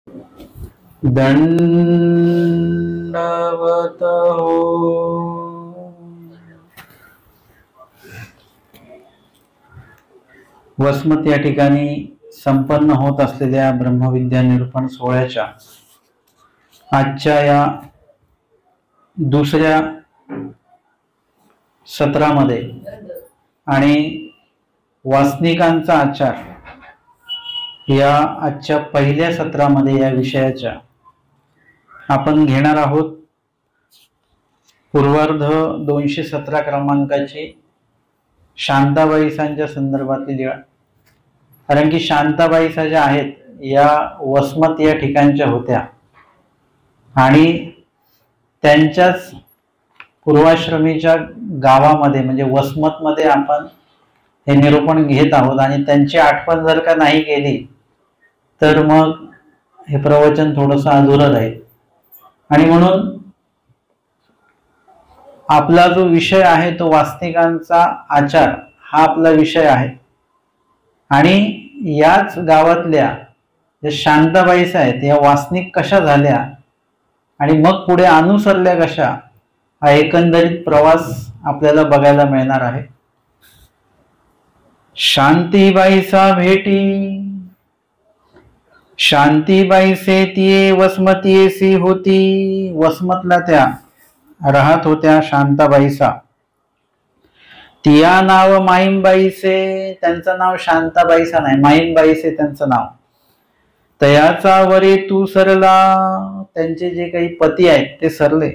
दंडवत हो. वसमत या ठिकाणी संपन्न होत असलेल्या ब्रह्मविद्या निरूपण सोहळ्याच्या आजच्या या दुसऱ्या सत्रामध्ये आणि वासनिकांचा आचार या आजच्या पहिल्या सत्रामध्ये या विषयाच्या आपण घेणार आहोत पूर्वार्ध 217 क्रमांकाची शांताबाईसांच्या संदर्भातली लीळा. कारण की शांताबाईसा ज्या आहेत या वसमत या ठिकाणच्या होत्या आणि त्यांच्याच पूर्वाश्रमीच्या गावामध्ये म्हणजे वसमतमध्ये आपण हे निरूपण घेत आहोत आणि त्यांची आठवण जर का नाही केली तर मग हे प्रवचन थोडंसं अधुरं राहील. आणि म्हणून आपला जो विषय आहे तो वासनिकांचा आचार हा आपला विषय आहे. आणि याच गावातल्या ज्या शांताबाईस आहेत या वासनिक कशा झाल्या आणि मग पुढे अनुसरल्या कशा हा एकंदरीत प्रवास आपल्याला बघायला मिळणार आहे. शांतीबाईसा भेटी शांतीबाईसे तिये वसमतीयेसी होती. वसमतला त्या राहत होत्या शांताबाईसा. तिया नाव माईमबाईसे, त्यांचं नाव शांताबाईसा नाही माईमबाईसे त्यांचं नाव. तयाचा वरे तू सरला, त्यांचे जे काही पती आहेत ते सरले.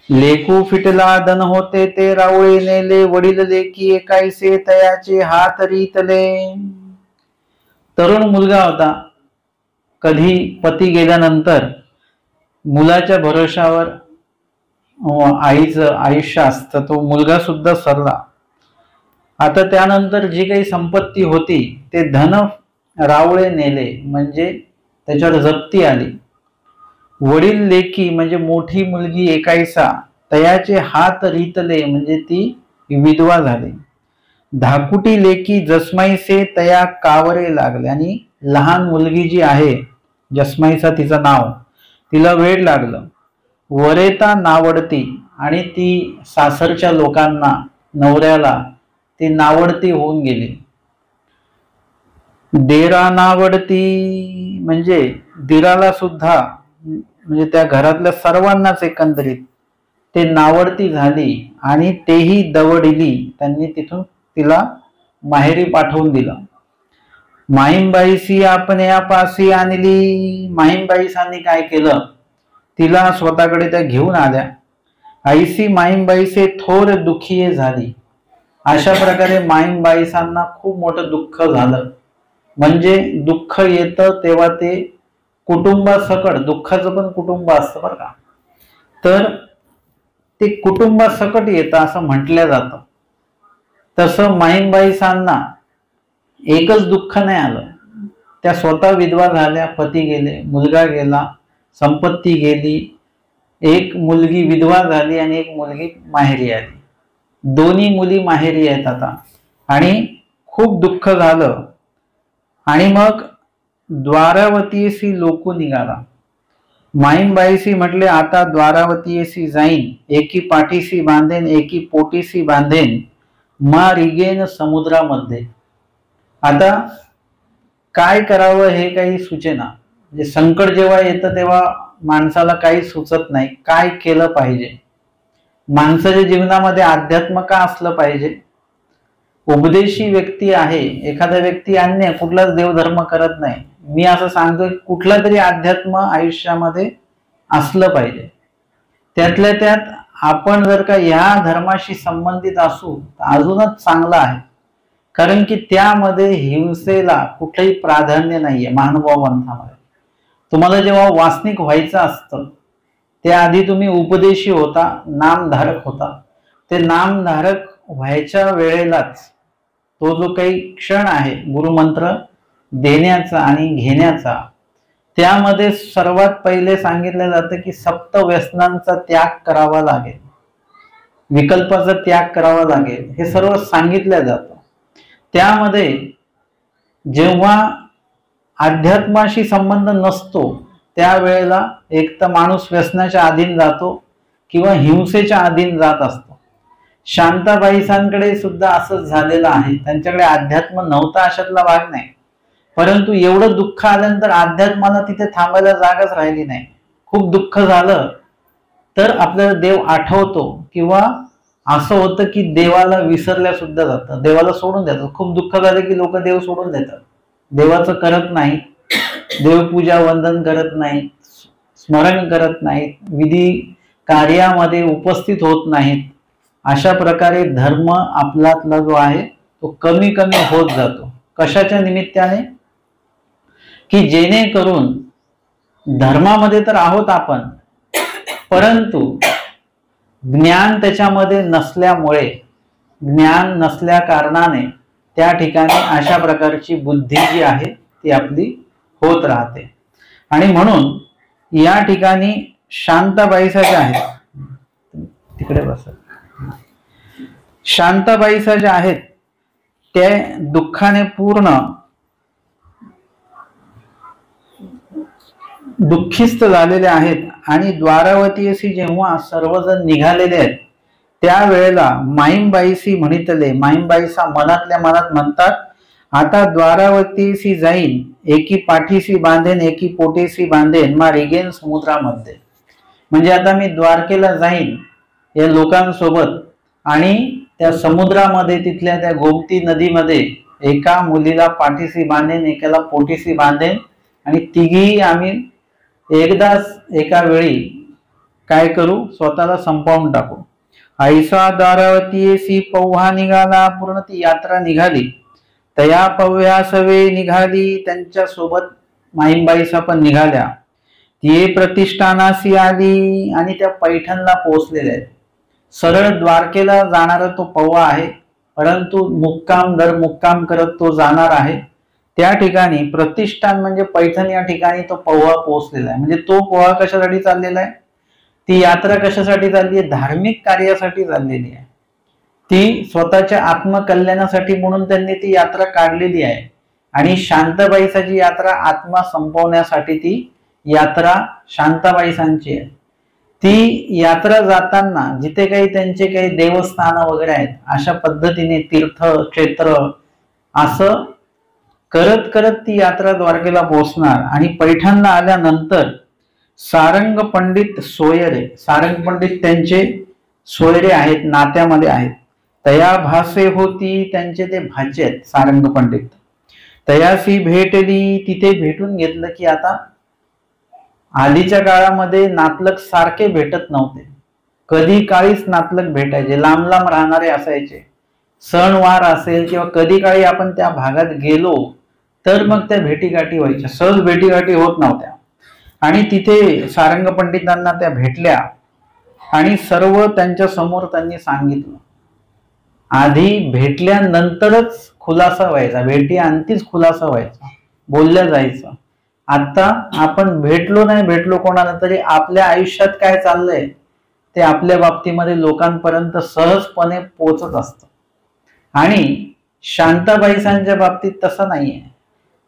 लेकू फिटला दन होते ते रावळे नेले, वडील लेकी एकायसे तयाचे हात रीतले. तरुण मुलगा होता. कधी पती गेल्यानंतर मुलाच्या भरोशावर आईचं आयुष्य असतं, तो मुलगा सुद्धा सरला. आता त्यानंतर जी काही संपत्ती होती ते धन रावळे नेले म्हणजे त्याच्यावर जप्ती आली. वडील लेकी म्हणजे मोठी मुलगी एकायसा तयाचे हात रीतले म्हणजे ती विधवा झाली. धाकुटी लेकी जसमाईसे तया कावरे लागले, आणि लहान मुलगी जी आहे जसमाईसा तिचं नाव, तिला वेड लागलं. वरेता नावडती, आणि ती सासरच्या लोकांना नवऱ्याला ती नावडती होऊन गेली. देरा नावडती म्हणजे दिराला सुद्धा म्हणजे त्या घरातल्या सर्वांनाच एकंदरीत ते नावडती झाली आणि तेही दवडिली, त्यांनी तिथून तिला माहेरी पाठवून दिलं. माहीमबाईसी आपण यापासी आणली. माहीमबाईसांनी काय केलं, तिला स्वतःकडे त्या घेऊन आल्या. आईसी माहीमबाईसे थोर दुखीये झाली. अशा प्रकारे माहीमबाईसांना खूप मोठं दुःख झालं. म्हणजे दुःख येतं तेव्हा ते कुटुंबासकट, दुःखाचं पण कुटुंब असतं बरं का, तर ते कुटुंबासकट येतं असं म्हटलं जातं. तसं माहीमबाईसांना एकच दुःख नाही आलं. त्या स्वतः विधवा झाल्या, पती गेले, मुलगा गेला, संपत्ती गेली, एक मुलगी विधवा झाली आणि एक मुलगी माहेरी आली. दोन्ही मुली माहेरी आहेत आता, आणि खूप दुःख झालं. आणि मग द्वारावतीयेसी लोकू निघाला. माईमबाईसी म्हटले आता द्वारावतीयेसी जाईन, एकी पाठीसी बांधेन एकी पोटीसी बांधेन, मा रिगेन समुद्रामध्ये. आता काय करावं हे काही सुचेना. म्हणजे संकट जेव्हा येतं तेव्हा माणसाला काही सुचत नाही, काय केलं पाहिजे. माणसाच्या जीवनामध्ये अध्यात्म का असलं पाहिजे. उपदेशी व्यक्ती आहे, एखादा व्यक्ती अन्य कुठलाच देवधर्म करत नाही, मी असं सांगतोय कुठला तरी अध्यात्म आयुष्यामध्ये असलं पाहिजे. त्यातल्या त्यात आपण जर का या धर्माशी संबंधित असू तर अजूनच चांगलं आहे. कारण की त्यामध्ये हिंसेला कुठलंही प्राधान्य नाहीये. महानुभाव ग्रंथामध्ये तुम्हाला जेव्हा वासनिक व्हायचं असतं त्याआधी तुम्ही उपदेशी होता, नामधारक होता. ते नामधारक व्हायच्या वेळेलाच तो जो काही क्षण आहे गुरुमंत्र देण्याचा आणि घेण्याचा, त्यामध्ये सर्वात पहिले सांगितलं जातं की सप्त व्यसनांचा त्याग करावा लागेल, विकल्पाचा त्याग करावा लागेल, हे सर्व सांगितलं जातं. त्यामध्ये जेव्हा अध्यात्माशी संबंध नसतो त्यावेळेला एक तर माणूस व्यसनाच्या अधीन जातो किंवा हिंसेच्या अधीन जात असतो. शांताबाईसांकडे सुद्धा असंच झालेलं आहे. त्यांच्याकडे अध्यात्म नव्हता अशातला भाग नाही, परंतु एवढं दुःख आल्यानंतर अध्यात्माला तिथे थांबायला जागाच राहिली नाही. खूप दुःख झालं तर आपल्याला देव आठवतो किंवा असं होतं की देवाला विसरल्या सुद्धा जातं, देवाला सोडून देतात. खूप दुःख झालं की लोक देव सोडून देतात, देवाचं करत नाहीत, देवपूजा वंदन करत नाहीत, स्मरण करत नाहीत, विधी कार्यामध्ये उपस्थित होत नाहीत. अशा प्रकारे धर्म आपल्यातला जो आहे तो कमी कमी होत जातो. कशाच्या निमित्ताने? की जेणेकरून धर्मामध्ये तर आहोत आपण, परंतु ज्ञान त्याच्यामध्ये नसल्यामुळे, ज्ञान नसल्या कारणाने त्या ठिकाणी अशा प्रकारची बुद्धी जी आहे ती आपली होत राहते. आणि म्हणून या ठिकाणी शांताबाईसा ज्या आहेत, तिकडे बसत, शांताबाईसा ज्या आहेत ते दुःखाने पूर्ण दुःखिस्त झालेले आहेत. आणि द्वारावतीशी जेव्हा सर्वजण निघालेले आहेत त्यावेळेला माईंबाईशी म्हणितले, माईंबाईसा मनातल्या मनात म्हणतात, आता द्वारावतीशी जाईन, एकी पाठीशी बांधेन एकी पोटेशी बांधेन, मा रिगेन समुद्रामध्ये. म्हणजे आता मी द्वारकेला जाईन या लोकांसोबत आणि त्या समुद्रामध्ये, तिथल्या त्या गोमती नदीमध्ये एका मुलीला पाठीशी बांधेन, एकाला पोटीशी बांधेन आणि तिघी आम्ही एकदाच एका वेळी काय करू, स्वतःला संपवून टाकू. ऐसा द्वारावतीशी पौहा निघाला, पूर्ण ती यात्रा निघाली. तया पव्यासवे निघाली, त्यांच्या सोबत माईंबाईसा पण निघाल्या. ती प्रतिष्ठानाशी आली आणि त्या पैठणला पोहोचलेल्या आहेत. सरळ द्वारकेला जाणारा तो पौवा आहे, परंतु मुक्काम दर मुक्काम करत तो जाणार आहे. त्या ठिकाणी प्रतिष्ठान म्हणजे पैठण या ठिकाणी तो पौवा पोहोचलेला आहे. म्हणजे तो पौवा कशासाठी चाललेला आहे, ती यात्रा कशासाठी चालली आहे, धार्मिक कार्यासाठी चाललेली आहे. ती स्वतःच्या आत्मकल्याणासाठी म्हणून त्यांनी ती यात्रा काढलेली आहे. आणि शांताबाईसाची यात्रा आत्मा संपवण्यासाठी ती यात्रा शांताबाईसांची आहे. ती यात्रा जाताना जिथे काही त्यांचे काही देवस्थान वगैरे आहेत अशा पद्धतीने तीर्थ क्षेत्र असं करत करत ती यात्रा द्वारकेला पोहोचणार. आणि पैठणला आल्यानंतर सारंग पंडित सोयरे, सारंग पंडित त्यांचे सोयरे आहेत, नात्यामध्ये आहेत. तया भासे होती, त्यांचे ते भाचे आहेत सारंग पंडित. तयासी भेटली, तिथे भेटून घेतलं की आता आधीच्या काळामध्ये नातलग सारखे भेटत नव्हते, कधी काळीच नातलग भेटायचे, लांब लांब राहणारे असायचे. सणवार असेल किंवा कधी काळी आपण त्या भागात गेलो तर मग त्या भेटीगाठी व्हायच्या, सहज भेटीगाठी होत नव्हत्या. आणि तिथे सारंग पंडितांना त्या भेटल्या आणि सर्व त्यांच्या समोर त्यांनी सांगितलं. आधी भेटल्यानंतरच खुलासा व्हायचा, भेटी अंतीच खुलासा व्हायचा, बोलल्या जायचं. आता आपण भेटलो नाही भेटलो कोणाला तरी आपल्या आयुष्यात काय चाललंय ते आपल्या बाबतीमध्ये लोकांपर्यंत सहजपणे पोहोचत असतं. आणि शांताबाईसांच्या बाबतीत तसं नाहीये.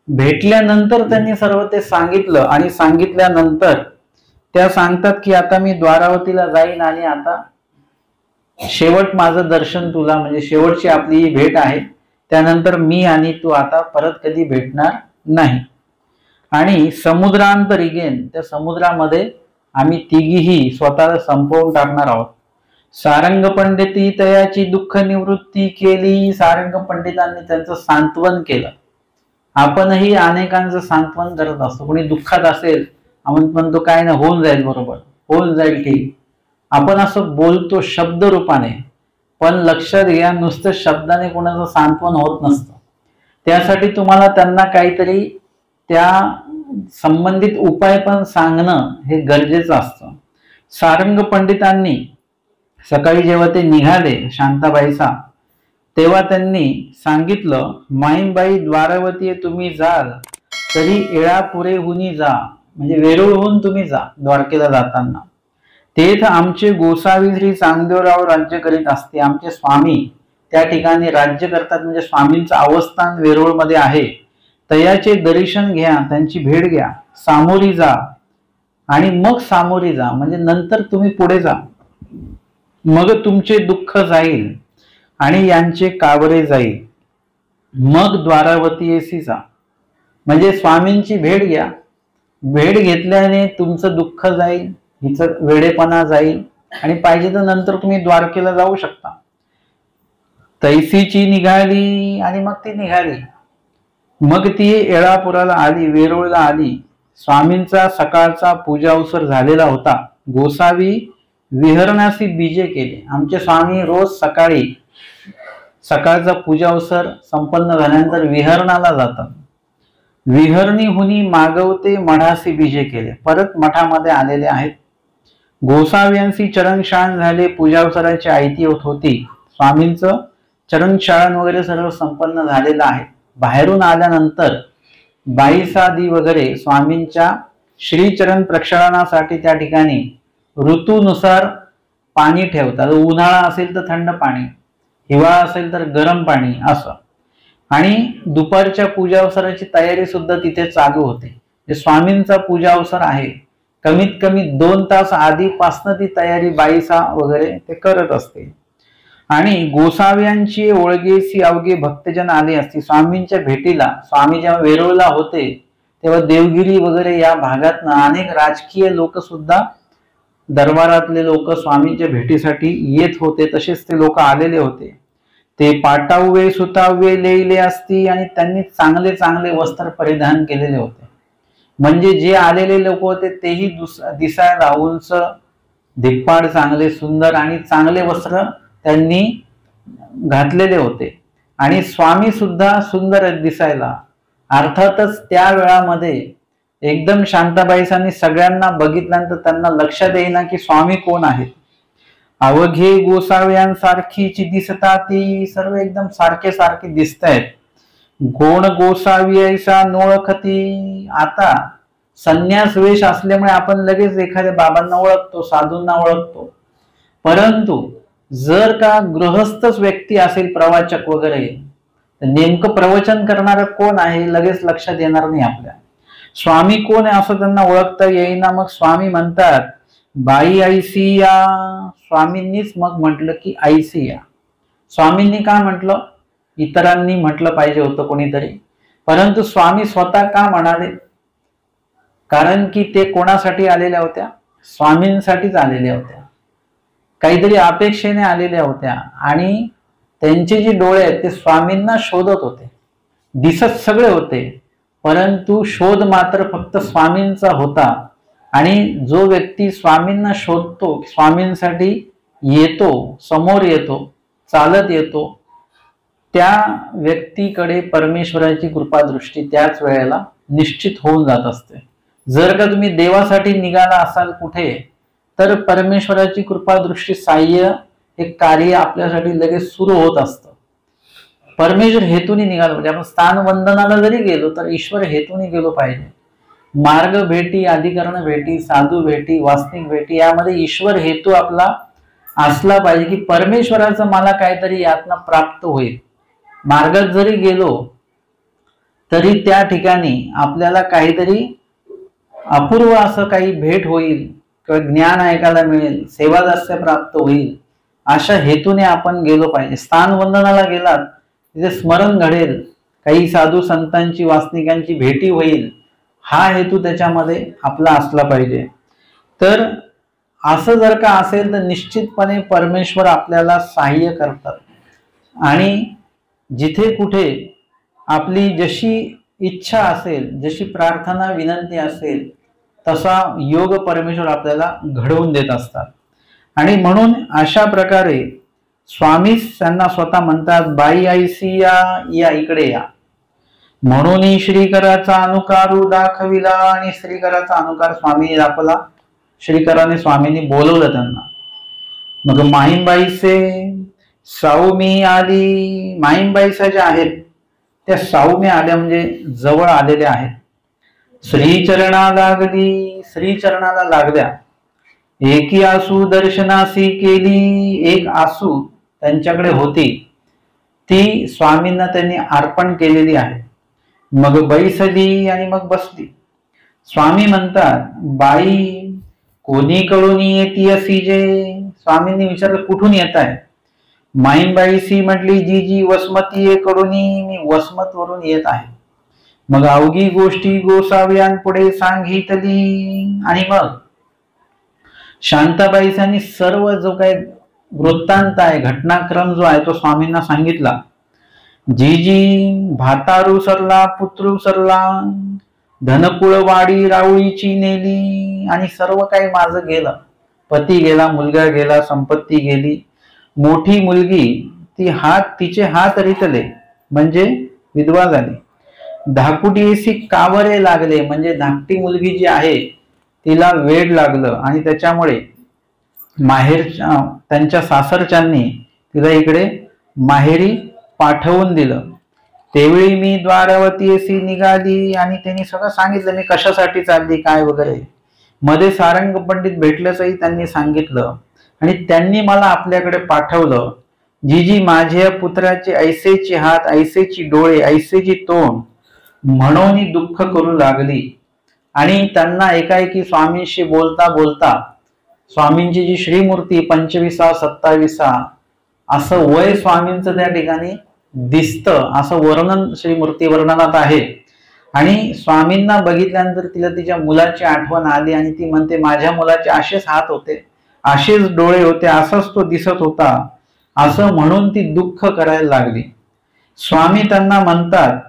भेटल्यानंतर त्यांनी सर्व ते सांगितलं आणि सांगितल्यानंतर त्या सांगतात की आता मी द्वारावतीला जाईन आणि आता शेवट माझं दर्शन तुला, म्हणजे शेवटची आपली ही भेट आहे, त्यानंतर मी आणि तू आता परत कधी भेटणार नाही. आणि समुद्रांतरिगेन, त्या समुद्रामध्ये आम्ही तिघीही स्वतःला संपवून टाकणार आहोत. सारंग पंडिती तयाची दुःख निवृत्ती केली, सारंग पंडितांनी त्यांचं सांत्वन केलं. आपणही अनेकांचं सांत्वन करत असतो. कोणी दुःखात असेल आपण म्हणतो काय ना होऊन जाईल, बरोबर होऊन जाईल, ठीक, आपण असं बोलतो शब्द रूपाने, पण लक्षात घ्या नुसतं शब्दाने कोणाचं सांत्वन होत नसतं. त्यासाठी तुम्हाला त्यांना काहीतरी त्या संबंधित उपाय पण सांगणं हे गरजेचं असतं. सारंग पंडितांनी सकाळी जेव्हा ते निघाले शांताबाईसा, तेव्हा त्यांनी सांगितलं, माईंबाई द्वारावती तुम्ही जाल तरी येळापुरेहुनी जा, म्हणजे वेरूळहून तुम्ही जा द्वारकेला जाताना. तेथ आमचे गोसावी श्री चांगदेवराव राज्य करीत असते. आमचे स्वामी त्या ठिकाणी राज्य करतात, म्हणजे स्वामींचं अवस्थान वेरूळमध्ये आहे. तयाचे दर्शन घ्या, त्यांची भेट घ्या, सामोरी जा आणि मग सामोरी जा म्हणजे नंतर तुम्ही पुढे जा, मग तुमचे दुःख जाईल आणि यांचे कावरे जाईल, मग द्वारावती येसी जा. म्हणजे स्वामींची भेट घ्या, भेट घेतल्याने तुमचं दुःख जाईल, हिचं वेडेपणा जाईल आणि पाहिजे तर नंतर तुम्ही द्वारकेला जाऊ शकता. तैसीची निघाली आणि मग ती निघाली. मग ती येळापुराला आली, वेरूळला आली. स्वामींचा सकाळचा पूजा अवसर झालेला होता. गोसावी विहरणासी बीजे केले. आमचे स्वामी रोज सकाळी सकाळचा पूजा अवसर संपन्न झाल्यानंतर विहरणाला जातात. विहरणी हुनी मागवते मठासी बीजे केले. परत मठामध्ये आलेले आहेत. गोसाव्यांशी चरणशाळण झाले. पूजा अवसराची आयती होत होती. स्वामींचं चरणशाळण वगैरे सर्व संपन्न झालेलं आहे. बाहेरून आल्यानंतर बाईसादी वगैरे स्वामींच्या श्रीचरण प्रक्षालनासाठी त्या ठिकाणी ऋतूनुसार पाणी ठेवतात. उन्हाळा असेल तर थंड पाणी, हिवाळा असेल तर गरम पाणी असं. आणि दुपारच्या पूजा अवसराची तयारी सुद्धा तिथे चालू होते. स्वामींचा पूजा अवसर आहे, कमीत कमी 2 तास आधीपासनं ती तयारी बाईसा वगैरे ते करत असते. आणि गोसाव्यांची ओळगेसी अवघे भक्तजन आले असते स्वामींच्या भेटीला. स्वामी जेव्हा वेरूळला होते तेव्हा देवगिरी वगैरे या भागातनं अनेक राजकीय लोक सुद्धा, दरबारातले लोक स्वामींच्या भेटीसाठी येत होते. तसेच ते लोक आलेले होते. ते पाटावे सुतावे लेले असती आणि त्यांनी चांगले चांगले वस्त्र परिधान केलेले होते. म्हणजे जे आलेले लोक होते तेही दिसायला उंच, धिप्पाड, चांगले सुंदर आणि चांगले वस्त्र त्यांनी घातलेले होते. आणि स्वामी सुद्धा सुंदर दिसायला. अर्थातच त्या वेळामध्ये एकदम शांताबाईसांनी सगळ्यांना बघितल्यानंतर त्यांना लक्षात येईना की स्वामी कोण आहेत. अवघे गोसाव्यांसारखीची दिसता ती सर्व एकदम सारखे सारखे दिसत आहेत. गोण गोसावी ऐसा नोळखती. आता संन्यास वेश असल्यामुळे आपण लगेच एखाद्या बाबांना ओळखतो, साधूंना ओळखतो. परंतु जर का गृहस्थच व्यक्ती असेल, प्रवाचक वगैरे, नेमकं प्रवचन करणारं कोण आहे लगेच लक्षात येणार नाही आपल्या. स्वामी कोण आहे असं त्यांना ओळखता येईना. मग स्वामी म्हणतात बाई ऐसी या. स्वामींनीच मग म्हटलं की ऐसी या. स्वामींनी काय म्हटलं? इतरांनी म्हटलं पाहिजे होतं कोणीतरी, परंतु स्वामी स्वतः का म्हणाले? कारण की ते कोणासाठी आलेल्या होत्या? स्वामींसाठीच आलेल्या होत्या. काहीतरी अपेक्षेने आलेल्या होत्या आणि त्यांचे जे डोळे आहेत ते स्वामींना शोधत होते. दिसत सगळे होते, परंतु शोध मात्र फक्त स्वामींचा होता. आणि जो व्यक्ती स्वामींना शोधतो, स्वामींसाठी येतो, समोर येतो, चालत येतो, त्या व्यक्तीकडे परमेश्वराची कृपादृष्टी त्याच वेळेला निश्चित होऊन जात असते. जर का तुम्ही देवासाठी निघाला असाल कुठे, तर परमेश्वराची कृपादृष्टी, साह्य, हे कार्य आपल्यासाठी लगेच सुरू होत असतं. परमेश्वर हेतूने निघालो म्हणजे आपण स्थान वंदनाला जरी गेलो तर ईश्वर हेतूने गेलो पाहिजे. मार्ग भेटी, अधिकरण भेटी, साधू भेटी, वास्तविक भेटी, यामध्ये ईश्वर हेतू आपला असला पाहिजे की परमेश्वराचं मला काहीतरी यातनं प्राप्त होईल. मार्गात जरी गेलो तरी त्या ठिकाणी आपल्याला काहीतरी अपूर्व असं काही भेट होईल किंवा ज्ञान ऐकायला मिळेल, सेवादास्य प्राप्त होईल, अशा हेतूने आपण गेलो पाहिजे. स्थान वंदनाला गेलात तिथे स्मरण घडेल, काही साधू संतांची, वासनिकांची भेटी होईल, हा हेतू त्याच्यामध्ये आपला असला पाहिजे. तर असं जर का असेल तर निश्चितपणे परमेश्वर आपल्याला सहाय्य करतात. आणि जिथे कुठे आपली जशी इच्छा असेल, जशी प्रार्थना विनंती असेल, तसा योग परमेश्वर आपल्याला घडवून देत असतात. आणि म्हणून अशा प्रकारे स्वामीच त्यांना स्वतः म्हणतात बाई ऐसी या, या इकडे या. म्हणून श्रीकराचा अनुकारू दाखविला. आणि श्रीकराचा अनुकार स्वामीने दाखवला. श्रीकराने स्वामींनी बोलवलं त्यांना. मग माहीमबाईचे साऊमी आली. माहीमबाईसा ज्या आहेत त्या साऊमी आल्या म्हणजे जवळ आलेल्या आहेत. श्रीचरणा लागली. श्रीचरणाला लागल्या. एकी आसू दर्शनासी केली. एक आसू त्यांच्याकडे होती, ती स्वामींना त्यांनी अर्पण केलेली आहे. मग बैसली आणि मग बसली. स्वामी म्हणतात, बाई कोणीकडून येती असी जे? स्वामींनी विचारलं, कुठून येत आहे? माईंबाईसी म्हटली, जी वसमती कडून, मी वसमत वरून येत आहे. मग अवघी गोष्टी गोसाव्यांपुढे सांगितली. आणि मग शांताबाईसांनी सर्व जो काही वृत्तांत आहे, घटनाक्रम जो आहे तो स्वामींना सांगितला. जी भातारू सरला, पुत्रू सरला, धनकुळवाडी राऊळीची नेली, आणि सर्व काही माझं गेलं. पती गेला, मुलगा गेला, संपत्ती गेली. मोठी मुलगी तिचे हात रितले, म्हणजे विधवा झाली. धाकुटीसी कावरे लागले, म्हणजे धाकटी मुलगी जी आहे तिला वेड लागलं, आणि त्याच्यामुळे त्यांच्या सासरच्यांनी तिला इकडे माहेरी पाठवून दिलं. तेवळी मी द्वारवती अशी निघाली, आणि त्यांनी सगळं सांगितलं, मी कशासाठी चालली काय वगैरे. मध्ये सारंग पंडित भेटल्याचंही त्यांनी सांगितलं, आणि त्यांनी मला आपल्याकडे पाठवलं. जी माझ्या पुत्राचे ऐसेची हात, ऐसेची डोळे, ऐसेची तोंड म्हणून दुःख करू लागली. आणि त्यांना एकाएकी स्वामींशी बोलता बोलता स्वामींची जी श्रीमूर्ती 25 27 असं वय स्वामींचं त्या ठिकाणी दिसतं, असं वर्णन श्रीमूर्ती वर्णनात आहे. आणि स्वामींना बघितल्यानंतर तिला तिच्या मुलाची आठवण आली, आणि ती म्हणते, माझ्या मुलाचे असेच हात होते, असेच डोळे होते, असाच तो दिसत होता, असं म्हणून ती दुःख करायला लागली. स्वामी त्यांना म्हणतात,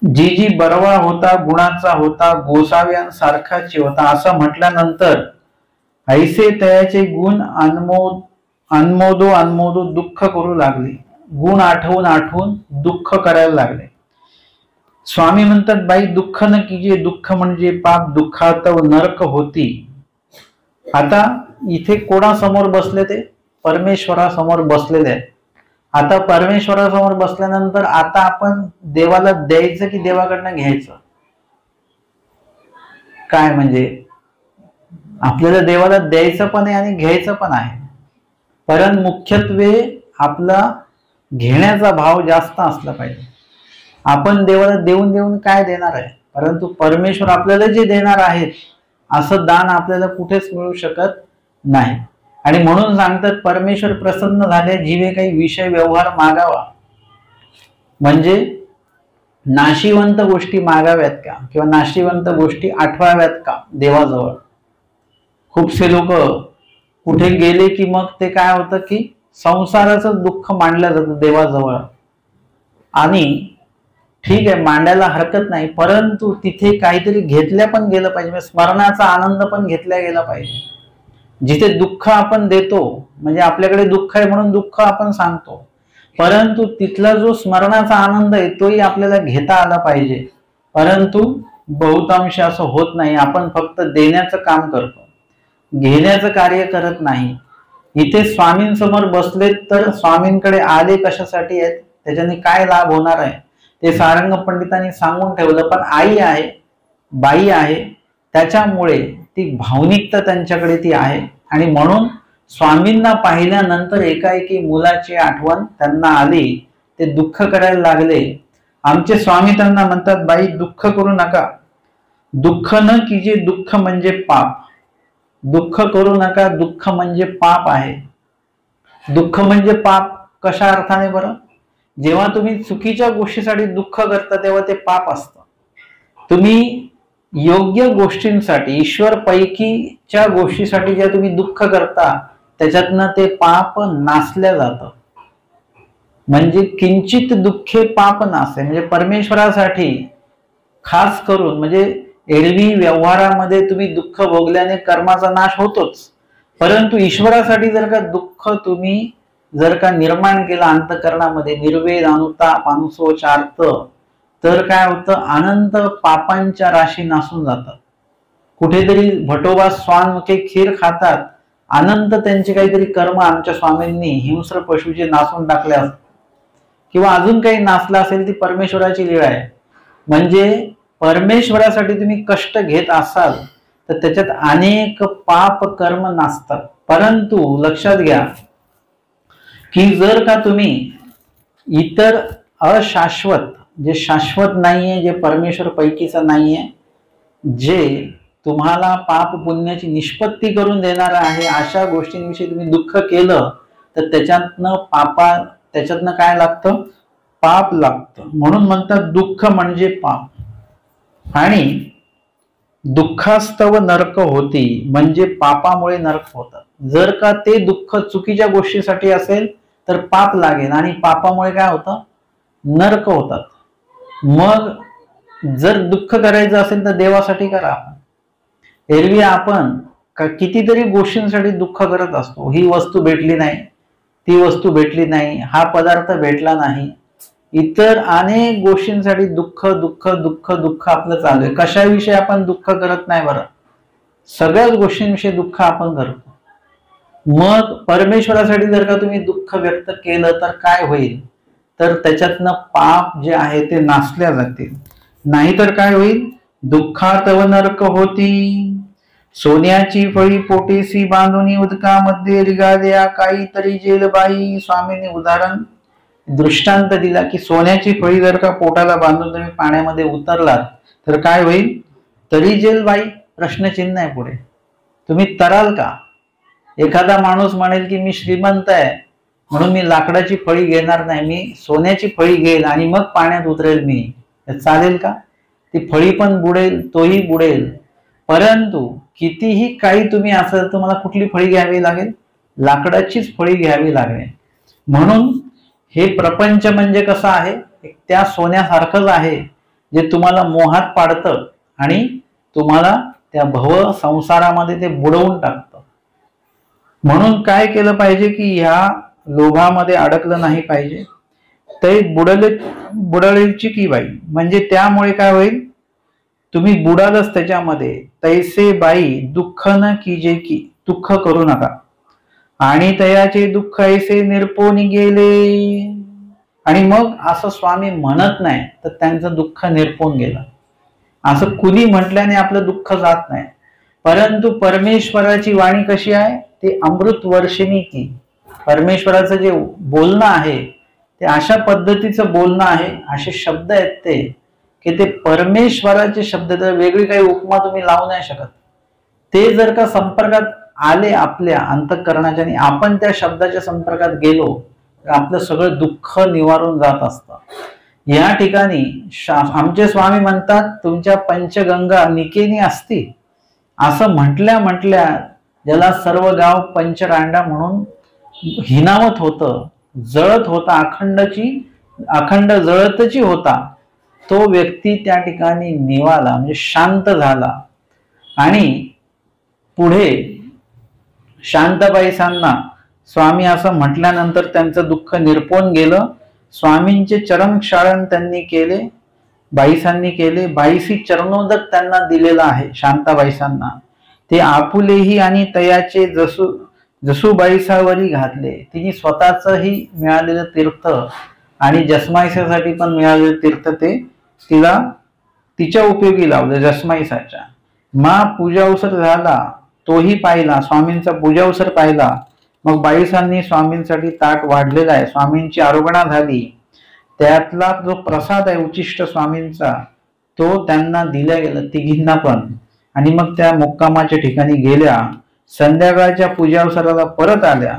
जी बरवा होता, गुणाचा होता, गोसाव्यांसारखाची होता, असं म्हटल्यानंतर ऐसे तयाचे गुण अनमोदो दुःख करू लागले. गुण आठवून आठवून दुःख करायला लागले. स्वामी म्हणतात, बाई दुःख न कीजे, दुःख म्हणजे पाप, दुःखात नरक होती. आता इथे कोणासमोर बसले? ते परमेश्वरासमोर बसलेले आहेत. आता परमेश्वरासमोर बसल्यानंतर आता आपण देवाला द्यायचं की देवाकडनं घ्यायचं? काय म्हणजे आपल्याला देवाला द्यायचं पण आहे आणि घ्यायचं पण आहे, परंतु मुख्यत्वे आपला घेण्याचा भाव जास्त असला पाहिजे. आपण देवाला देऊन देऊन काय देणार आहे, परंतु परमेश्वर आपल्याला जे देणार आहेत असं दान आपल्याला कुठेच मिळू शकत नाही. आणि म्हणून सांगतात, परमेश्वर प्रसन्न झाले जीवे काही विषय व्यवहार मागावा. म्हणजे नाशिवंत गोष्टी मागाव्यात का, किंवा नाशिवंत गोष्टी आठवाव्यात का देवाजवळ? खूपसे लोक कुठे गेले की मग ते काय होतं की संसाराचं दुःख मांडलं जातं देवाजवळ. आणि ठीक आहे, मांडायला हरकत नाही, परंतु तिथे काहीतरी घेतल्या पण गेलं पाहिजे, स्मरणाचा आनंद पण घेतला गेला पाहिजे. जिथे दुःख आपण देतो, म्हणजे आपल्याकडे दुःख आहे म्हणून दुःख आपण सांगतो, परंतु तिथला जो स्मरणाचा आनंद आहे तोही आपल्याला घेता आला पाहिजे. परंतु बहुतांश असं होत नाही. आपण फक्त देण्याचं काम करतो, घेण्याचं कार्य करत नाही. इथे स्वामींसमोर बसले तर स्वामींकडे आले कशासाठी आहेत, त्याच्याने काय लाभ होणार आहे ते सारंग पंडितांनी सांगून ठेवलं. पण आई आहे, बाई आहे, त्याच्यामुळे ती भावनिकता त्यांच्याकडे ती आहे. आणि म्हणून स्वामींना पाहिल्यानंतर एकाएकी मुलाची आठवण त्यांना आली, ते दुःख करायला लागले. आमचे स्वामी त्यांना म्हणतात, बाई दुःख करू नका, दुःख न कीजे, दुःख म्हणजे पाप. दुःख करू नका, दुःख म्हणजे पाप आहे. दुःख म्हणजे पाप कशा अर्थाने बरं? जेव्हा तुम्ही चुकीच्या गोष्टीसाठी दुःख करता तेव्हा ते पाप असतं. तुम्ही योग्य गोष्टींसाठी, ईश्वर पैकीच्या गोष्टीसाठी ज्या तुम्ही दुःख करता त्याच्यातनं ते पाप नासल्या जातं. म्हणजे किंचित दुःखे पाप नासे, म्हणजे परमेश्वरासाठी खास करून, म्हणजे एरवी व्यवहारामध्ये तुम्ही दुःख भोगल्याने कर्माचा नाश होतोच, परंतु ईश्वरासाठी जर का दुःख तुम्ही जर का निर्माण केला अंतःकरणामध्ये, निर्वेद, अनुताप, अनुशोचार्थ, तर काय होतं, अनंत पापांच्या राशी नासून जातात. कुठेतरी भटोबा स्वानमुखे खीर खातात, अनंत त्यांचे काहीतरी कर्म आमच्या स्वामींनी हिंस्र पशुचे नासून टाकले असतात, किंवा अजून काही नासला असेल, ती परमेश्वराची लीळा आहे. म्हणजे परमेश्वरासाठी तुम्ही कष्ट घेत असाल तर त्याच्यात अनेक पाप कर्म नासतात. परंतु लक्षात घ्या की जर का तुम्ही इतर अशाश्वत जे शाश्वत नाहीये, जे परमेश्वर पैकीचं नाहीये, जे तुम्हाला पाप पुण्याची निष्पत्ती करून देणार आहे, अशा गोष्टींविषयी तुम्ही दुःख केलं तर त्याच्यातनं काय लागतं? पाप लागतं. म्हणून म्हणतात दुःख म्हणजे पाप. आणि दुःखास्तव नरक होती म्हणजे पापामुळे नरक होतात. जर का ते दुःख चुकीच्या गोष्टीसाठी असेल तर पाप लागेल आणि पापामुळे काय होतं? नरक होतात. मग जर दुःख करायचं असेल तर देवासाठी करा. एरवी आपण कितीतरी गोष्टींसाठी दुःख करत असतो. ही वस्तू भेटली नाही, ती वस्तू भेटली नाही, हा पदार्थ भेटला नाही, इतर अनेक गोष्टींसाठी दुःख दुःख दुःख दुःख आपलं चालू आहे. कशाविषयी आपण दुःख करत नाही बरं? सगळ्याच गोष्टींविषयी दुःख आपण करतो. मग परमेश्वरासाठी जर का तुम्ही दुःख व्यक्त केलं तर काय होईल? तर त्याच्यातनं पाप जे आहे ते नासल्या जातील. नाहीतर काय होईल? दुःखातव नरक होती. सोन्याची फळी पोटेसी बांधुनी उदकामध्ये रिगाल्या काहीतरी जेलबाई. स्वामींनी उदाहरण दृष्टांत दिला की सोन्याची फळी जर का पोटाला बांधून तुम्ही पाण्यामध्ये उतरलात तर काय होईल? तरी जेलबाई? प्रश्नचिन्ह आहे पुढे. तुम्ही तराल का? एखादा माणूस म्हणेल की मी श्रीमंत आहे म्हणून मी लाकडाची फळी घेणार नाही, मी सोन्याची फळी घेईल आणि मग पाण्यात उतरेल मी. चालेल का? ती फळी पण बुडेल, तोही बुडेल. परंतु कितीही काही तुम्ही असेल तुम्हाला कुठली फळी घ्यावी लागेल? लाकडाचीच फळी घ्यावी लागेल. म्हणून हे प्रपंच म्हणजे कसं आहे? त्या सोन्यासारखंच आहे जे तुम्हाला मोहात पाडतं आणि तुम्हाला त्या भव संसारामध्ये ते बुडवून टाकतं. म्हणून काय केलं पाहिजे की ह्या लोभामध्ये अडकलं नाही पाहिजे. ते बुडलेची की बाई म्हणजे त्यामुळे काय होईल? तुम्ही बुडालच त्याच्यामध्ये. तैसे बाई दुःख न कीजे की, दुःख करू नका. आणि तयाचे दुःख ऐसे निरपोनी गेले. आणि मग असं स्वामी म्हणत नाही तर त्यांचं दुःख निरपून गेलं. असं कुणी म्हटल्याने आपलं दुःख जात नाही. परंतु परमेश्वराची वाणी कशी आहे? ते अमृत वर्षिणी की. परमेश्वराचं जे बोलणं आहे ते अशा पद्धतीचं बोलणं आहे, असे शब्द आहेत ते की ते परमेश्वराचे शब्द, तर वेगळी काही उपमा तुम्ही लावू नाही शकत. ते जर का संपर्कात आले आपल्या अंतःकरणाच्या आणि आपण त्या शब्दाच्या संपर्कात गेलो तर आपलं सगळं दुःख निवारून जात असतं. या ठिकाणी आमचे स्वामी म्हणतात तुमच्या पंचगंगा निकेनी असती. असं म्हटल्या ज्याला सर्व गाव पंचरांडा म्हणून हिनावत होतं, जळत होता, अखंड जळतची होता, तो व्यक्ती त्या ठिकाणी निवाला म्हणजे शांत झाला. आणि पुढे शांताबाईसांना स्वामी असं म्हटल्यानंतर त्यांचं दुःख निरपून गेलं. स्वामींचे चरण क्षालन त्यांनी केले, बाईसांनी केले. बाईसी चरणोदक त्यांना दिलेला आहे शांताबाईसांना. ते आपुलेही आणि तयाचे जसूबाईसावरी घातले. तिने स्वतःचंही मिळालेलं तीर्थ आणि जसमाईसाठी पण मिळालेलं तीर्थ ते तिला तिच्या उपयोगी लावलं. जसमाईसाच्या मा पूजावसर झाला तोही पाहिला, स्वामींचा पूजावसर पाहिला. मग बाईसांनी स्वामींसाठी ताट वाढलेला आहे, स्वामींची आरोगणा झाली. त्यातला जो प्रसाद आहे उचिष्ट स्वामींचा तो त्यांना दिला गेला तिघींना पण. आणि मग त्या मुक्कामाच्या ठिकाणी गेल्या. संध्याकाळच्या पूजावसराला परत आल्या.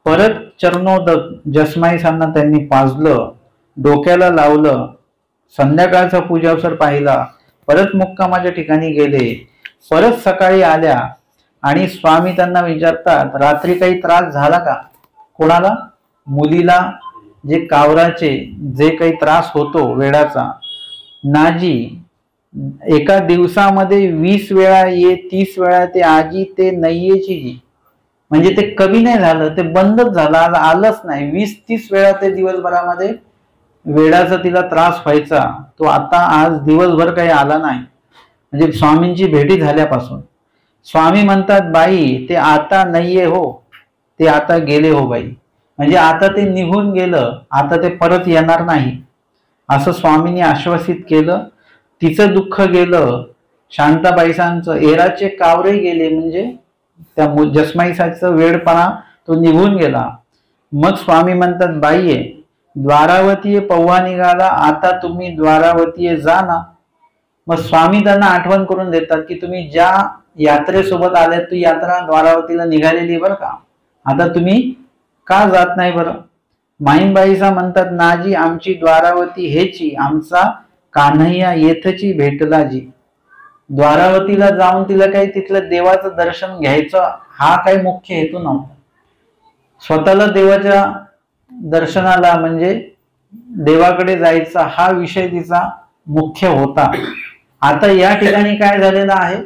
परत चरणोदक जसमाईसांना त्यांनी पाजलं, डोक्याला लावलं. संध्याकाळचा पूजावसर पाहिला. परत मुक्कामाच्या ठिकाणी गेले. परत सकाळी आल्या आणि स्वामी त्यांना विचारतात रात्री काही त्रास झाला का? कोणाला? मुलीला. जे कावराचे जे काही त्रास होतो वेडाचा. नाजी एका दिवसामध्ये 20 वेळा ये, 30 वेळा ते आजी, ते नय्येची जी म्हणजे ते कमी नाही झालं, ते बंदच झालं, आज आलंच नाही. 20-30 वेळा ते दिवसभरामध्ये वेडाचा तिला त्रास व्हायचा, तो आता आज दिवसभर काही आला नाही. म्हणजे स्वामींची भेटी झाल्यापासून. स्वामी म्हणतात बाई ते आता नाहीये हो, ते आता गेले हो बाई. म्हणजे आता ते निघून गेलं, आता ते परत येणार नाही असं स्वामींनी आश्वासित केलं. तिचं दुःख गेलं, शांताबाईसांचं. एराचे कावरे गेले म्हणजे त्या जसमाईसाचं वेडपणा तो निघून गेला. मग स्वामी म्हणतात बाईये द्वारावतीये पव्हा निघाला, आता तुम्ही द्वारावतीये जा ना. मग स्वामी त्यांना आठवण करून देतात की तुम्ही ज्या यात्रेसोबत आल्यात ती यात्रा द्वारावतीला निघालेली बरं का, आता तुम्ही का जात नाही बरं. माईंबाईसा म्हणतात, नाजी आमची द्वारावती हेची, आमचा कान्हैया येथची भेटला जी. द्वारावतीला जाऊन तिला काही तिथलं देवाचं दर्शन घ्यायचं हा काही मुख्य हेतू नव्हता. स्वतःला देवाच्या दर्शनाला म्हणजे देवाकडे जायचा हा विषय तिचा मुख्य होता. आता या ठिकाणी काय झालेलं आहे,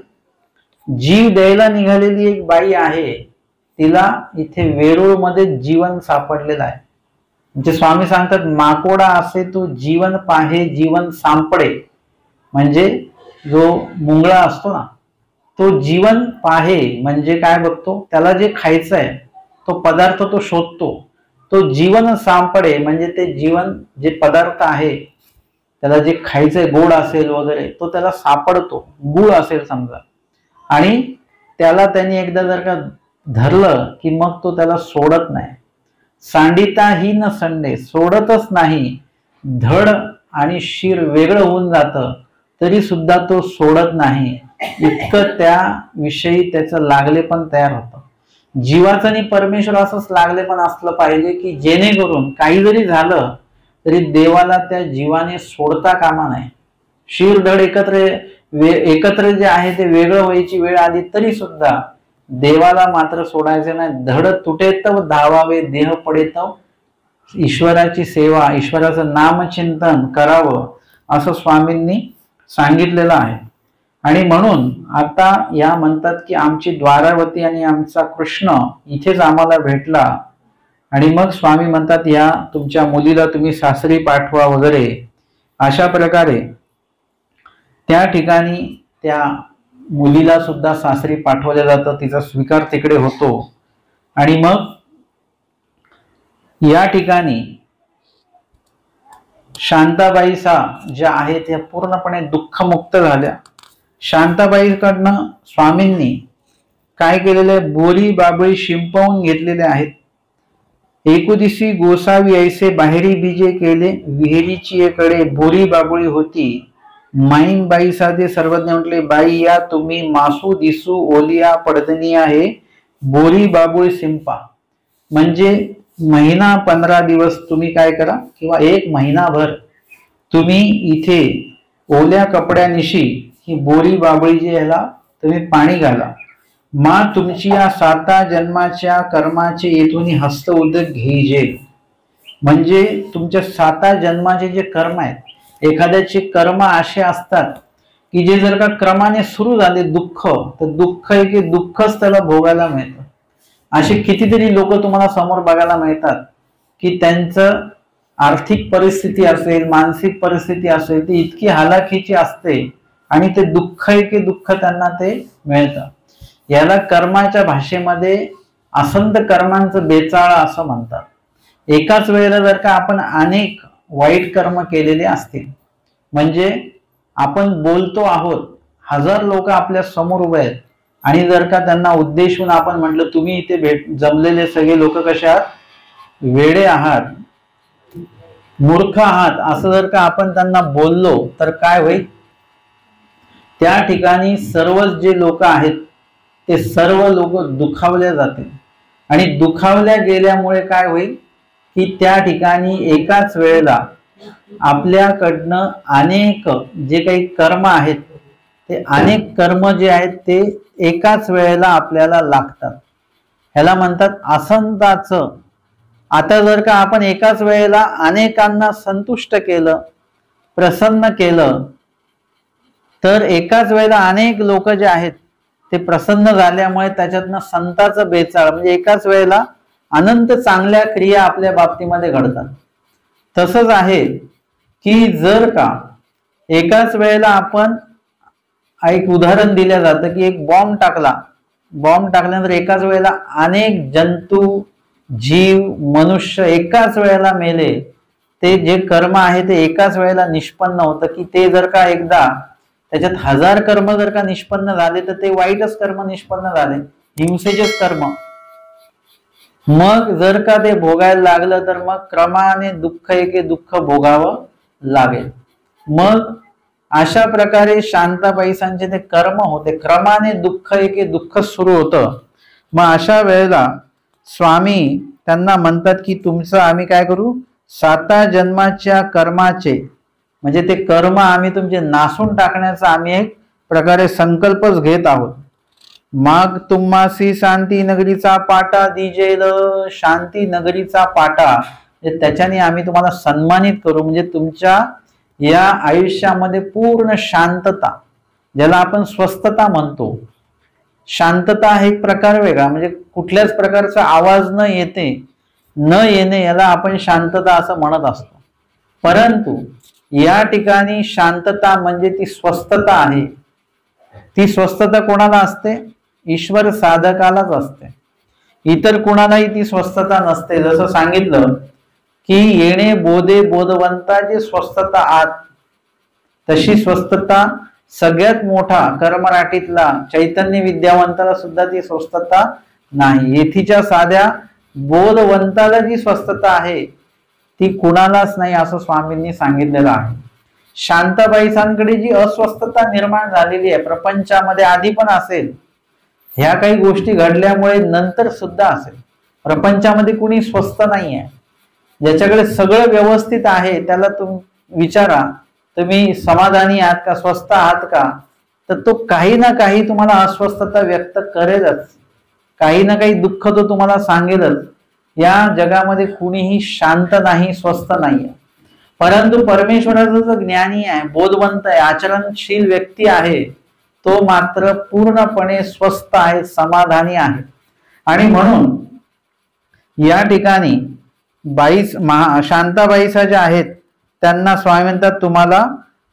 जीव द्यायला निघालेली एक बाई आहे, तिला इथे वेरूळ मध्ये जीवन सापडलेलं आहे. म्हणजे स्वामी सांगतात, माकोडा असे तो जीवन पाहे जीवन सांपडे. म्हणजे जो मुंगळा असतो ना, तो जीवन पाहे म्हणजे काय बघतो, त्याला जे खायचं आहे तो पदार्थ तो शोधतो. तो जीवन सांपडे म्हणजे ते जीवन जे पदार्थ आहे त्याला जे खायचंय, गोड असेल वगैरे, तो त्याला सापडतो. गुळ असेल समजा, आणि त्याला त्यांनी एकदा जर का धरलं की मग तो त्याला सोडत नाही. सांडिता ही न संडे, सोडतच नाही. धड आणि शिर वेगळं होऊन जातं तरी सुद्धा तो सोडत नाही. इतकं त्याविषयी त्याचं लागले पण तयार होतं. जीवाचं आणि परमेश्वर असंच लागले पण असलं पाहिजे की जेणेकरून काही जरी झालं तरी देवाला त्या जीवाने सोडता कामा नाही. शिर धड एकत्र जे आहे ते वेगळं व्हायची वेळ आली तरी सुद्धा देवाला मात्र सोडायचे नाही. धड तुटेत धावावे, देह पडेत ईश्वराची सेवा, ईश्वराचं नामचिंतन करावं असं स्वामींनी सांगितलेलं आहे. आणि म्हणून आता या म्हणतात की आमची द्वारावती आणि आमचा कृष्ण इथेच आम्हाला भेटला. आणि मग स्वामी म्हणतात, या तुमच्या मुलीला तुम्ही सासरी पाठवा वगैरे. अशा प्रकारे त्या ठिकाणी त्या मुलीला सुद्धा सासरी पाठवलं जातं, तिचा स्वीकार तिकडे होतो. आणि मग या ठिकाणी शांताबाईसा ज्या आहेत त्या पूर्णपणे दुःखमुक्त झाल्या. शांताबाईकडनं स्वामींनी काय केलेले, बोरी बाबळी शिंपवून घेतलेले आहेत. एकुदिशी गोसावी ऐसे बाहेरी बीजे केले, विहिरीची कडे बोरी बाबळी होती. माईंबाई साधे सर्वज्ञ म्हटले, बाई या तुम्ही मासू दिसू ओलिया पडदनी आहे, बोरी बाबुळी शिंपा. म्हणजे महिना 15 दिवस तुम्ही काय करा, किंवा 1 महिनाभर तुम्ही इथे ओल्या कपड्यानिशी ही बोरी बाबळी जे ह्याला तुम्ही पाणी घाला. मा तुमची या 7 जन्माच्या कर्माचे येथून हस्त उदक घेईजे. म्हणजे तुमच्या 7 जन्माचे जे कर्म आहेत, एखाद्याचे कर्म असे असतात की जे जर का क्रमाने सुरू झाले दुःख, तर दुःख आहे की दुःखच त्याला भोगायला मिळतं. असे कितीतरी लोक तुम्हाला समोर बघायला मिळतात की त्यांचं आर्थिक परिस्थिती असेल, मानसिक परिस्थिती असेल, ती इतकी हालाखीची असते आणि ते दुःख आहे की दुःख त्यांना ते मिळतं. याला कर्माच्या भाषेमध्ये असंत कर्मांचं बेचाळा असं म्हणतात. एकाच वेळेला जर का आपण अनेक वाईट कर्म केलेले असतील, म्हणजे आपण बोलतो आहोत, 1000 लोक आपल्या समोर उभे आहेत, आणि जर का त्यांना उद्देशून आपण म्हटलं तुम्ही इथे जमलेले सगळे लोक कसे आहात, वेडे आहात, मूर्ख आहात, असं जर का आपण त्यांना बोललो तर काय होईल, त्या ठिकाणी सर्वच जे लोक आहेत ते सर्व लोक दुखावल्या जातील. आणि दुखावल्या गेल्यामुळे काय होईल की त्या ठिकाणी एकाच वेळेला आपल्याकडनं अनेक जे काही कर्म आहेत ते अनेक कर्म जे आहेत ते एकाच वेळेला आपल्याला लागतात. ह्याला म्हणतात असंताचं. आता जर का आपण एकाच वेळेला अनेकांना संतुष्ट केलं, प्रसन्न केलं, तर एकाच वेळेला अनेक लोक जे आहेत ते प्रसन्न झाल्यामुळे त्याच्यातनं संताचं बेचाळ, म्हणजे एकाच वेळेला अनंत चांगल्या क्रिया आपल्या बाबतीमध्ये घडतात. तसंच आहे की जर का एकाच वेळेला आपण, एक उदाहरण दिलं जातं की एक बॉम्ब टाकला, बॉम्ब टाकल्यानंतर एकाच वेळेला अनेक जंतू, जीव, मनुष्य एकाच वेळेला मेले, ते जे कर्म आहे ते एकाच वेळेला निष्पन्न होतं. की ते जर का एकदा त्याच्यात 1000 कर्म जर का निष्पन्न झाले तर ते वाईटच कर्म निष्पन्न झाले, हिंसेचेच कर्म. मग जर का ते भोगायला लागलं तर मग क्रमाने दुःख एके दुःख भोगावं लागेल. मग अशा प्रकारे शांताबाईसांचे ते कर्म होते, क्रमाने दुःख एके दुःख सुरू होतं. मग अशा वेळेला स्वामी त्यांना म्हणतात की तुमचं आम्ही काय करू, 7 जन्माच्या कर्माचे म्हणजे ते कर्म आम्ही तुमचे नासून टाकण्याचा आम्ही एक प्रकारे संकल्पच घेत आहोत. मग तुम्हासी शांती नगरीचा पाटा दिजेल, शांती नगरीचा पाटा त्याच्याने आम्ही तुम्हाला सन्मानित करू. म्हणजे तुमच्या या आयुष्यामध्ये पूर्ण शांतता, ज्याला आपण स्वस्थता म्हणतो. शांतता हा एक प्रकार वेगळा, म्हणजे कुठल्याच प्रकारचा आवाज न येणे याला आपण शांतता असं म्हणत असतो. परंतु या ठिकाणी शांतता म्हणजे ती स्वस्थता आहे. ती स्वस्थता कोणाला असते? ईश्वर साधकालाच असते, इतर कुणालाही ती स्वस्थता नसते. जसं सांगितलं की येणे बोधे बोधवंताची स्वस्थता आत, तशी स्वस्थता सगळ्यात मोठा कर्मराटीतला चैतन्य विद्यावंताला सुद्धा ती स्वस्थता नाही. येथीच्या साध्या बोधवंताला जी स्वस्थता आहे ती कुणालाच नाही असं स्वामींनी सांगितलेलं आहे. शांताबाईसांकडे जी अस्वस्थता निर्माण झालेली आहे प्रपंचामध्ये, आधी पण असेल, ह्या काही गोष्टी घडल्यामुळे नंतर सुद्धा असेल. प्रपंचामध्ये कुणी स्वस्थ नाही आहे. ज्याच्याकडे सगळं व्यवस्थित आहे त्याला विचारा तुम्ही समाधानी आहात का, स्वस्थ आहात का, तर तो काही ना काही तुम्हाला अस्वस्थता व्यक्त करेलच, काही ना काही दुःख तो तुम्हाला सांगेलच. या जगामध्ये कुणीही शांत नाही, स्वस्थ नाही. परंतु परमेश्वराचा जो ज्ञानी आहे, बोधवंत आहे, आचरणशील व्यक्ती आहे, तो मात्र पूर्णपणे स्वस्थ आहे, समाधानी आहे. आणि म्हणून या ठिकाणी शांताबाईसा ज्या आहेत त्यांना स्वामी म्हणतात तुम्हाला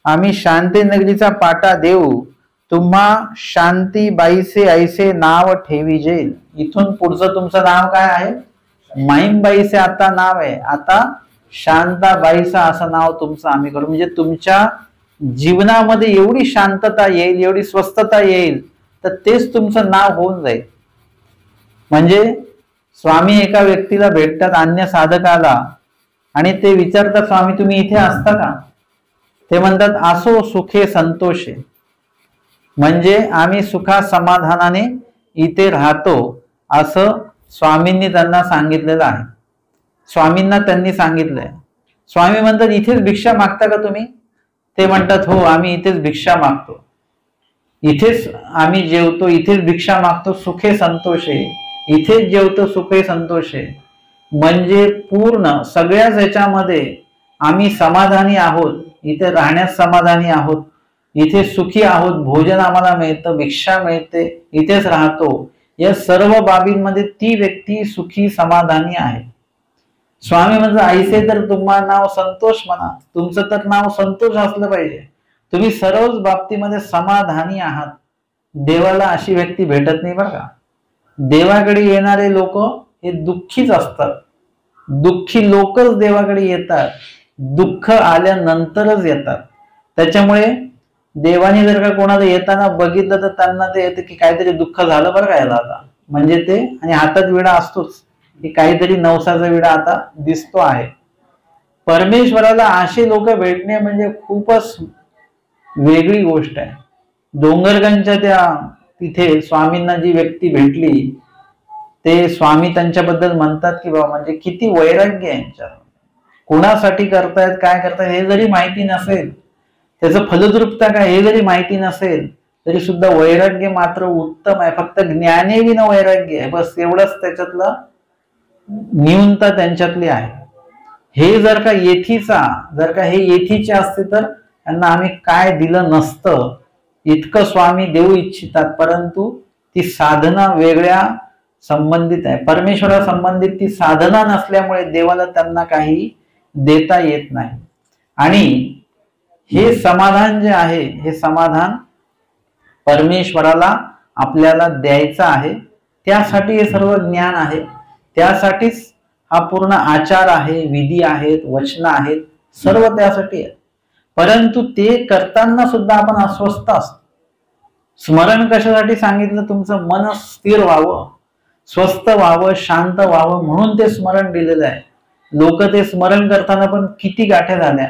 आम्ही शांती नगरीचा पाटा देऊ, तुम्हा शांतीबाईसे ऐसे नाव ठेविजेल. इथून पुढचं तुमचं नाव काय आहे? माईंबाईचे आता नाव आहे, आता शांताबाईसा असं नाव तुमचं आम्ही करू. म्हणजे तुमच्या जीवनामध्ये एवढी शांतता येईल, एवढी स्वस्थता येईल, तर तेच तुमचं नाव होऊन जाईल. म्हणजे स्वामी एका व्यक्तीला भेटतात, अन्य साधकाला, आणि ते विचारतात स्वामी तुम्ही इथे असता का? ते म्हणतात असो सुखे संतोषे, म्हणजे आम्ही सुखा समाधानाने इथे राहतो असं स्वामींनी त्यांना सांगितलेलं आहे. स्वामींना त्यांनी सांगितलंय. स्वामी म्हणतात इथेच भिक्षा मागता का तुम्ही? ते म्हणतात हो आम्ही इथेच भिक्षा मागतो, इथेच आम्ही जेवतो, इथेच भिक्षा मागतो, सुखे संतोषे, इथेच जेवतो, सुखे संतोषे. म्हणजे पूर्ण सगळ्याच ह्याच्यामध्ये आम्ही समाधानी आहोत, इथे राहण्यास समाधानी आहोत, इथे सुखी आहोत, भोजन आम्हाला मिळतं, भिक्षा मिळते, इथेच राहतो. या सर्व बाबींमध्ये ती व्यक्ती सुखी समाधानी आहे. स्वामी म्हणजे ऐसे तर तुम्हाला नाव संतोष म्हणा, तुमचं तर नाव संतोष असलं पाहिजे. तुम्ही सर्वच बाबतीमध्ये समाधानी आहात. देवाला अशी व्यक्ती भेटत नाही बरं का. देवाकडे येणारे लोक हे दुःखीच असतात. दुःखी लोकच देवाकडे येतात, दुःख आल्यानंतरच येतात. त्याच्यामुळे देवाने जर का कोणाला येताना बघितलं तर त्यांना ते येतं की काहीतरी दुःख झालं बरं का याला आता, म्हणजे ते, आणि हातात विडा असतोच की काहीतरी नवसाचा विडा आता दिसतो आहे. परमेश्वराला असे लोक भेटणे म्हणजे खूपच वेगळी गोष्ट आहे. डोंगरगंजच्या त्या तिथे स्वामींना जी व्यक्ती भेटली, ते स्वामी त्यांच्याबद्दल म्हणतात की बाबा म्हणजे किती वैराग्य आहे यांच्यात, कोणासाठी करतायत, काय करतायत हे जरी माहिती नसेल, त्याचं फलद्रुपता काय हे जरी माहिती नसेल, तरी सुद्धा वैराग्य मात्र उत्तम आहे. फक्त ज्ञाने विना वैराग्य आहे, बस एवढंच त्याच्यातलं न्यूनता त्यांच्यातली आहे. हे जर का येथीचा, जर का हे येथीचे असते तर त्यांना आम्ही काय दिलं नसतं, इतकं स्वामी देऊ इच्छितात. परंतु ती साधना वेगळ्या संबंधित आहे, परमेश्वरा संबंधित ती साधना नसल्यामुळे देवाला त्यांना काही देता येत नाही. आणि हे समाधान जे आहे, हे समाधान परमेश्वराला आपल्याला द्यायचं आहे. त्यासाठी हे सर्व ज्ञान आहे, त्यासाठीच हा पूर्ण आचार आहे, विधी आहेत, वचन आहेत, सर्व त्यासाठी आहे. परंतु ते करताना सुद्धा आपण अस्वस्थ असतो. स्मरण कशासाठी सांगितलं? तुमचं मन स्थिर व्हावं. स्वस्थ व्हावं, शांत व्हावं म्हणून ते स्मरण दिलेलं आहे. लोक ते स्मरण करताना पण किती गाठ्या झाल्या,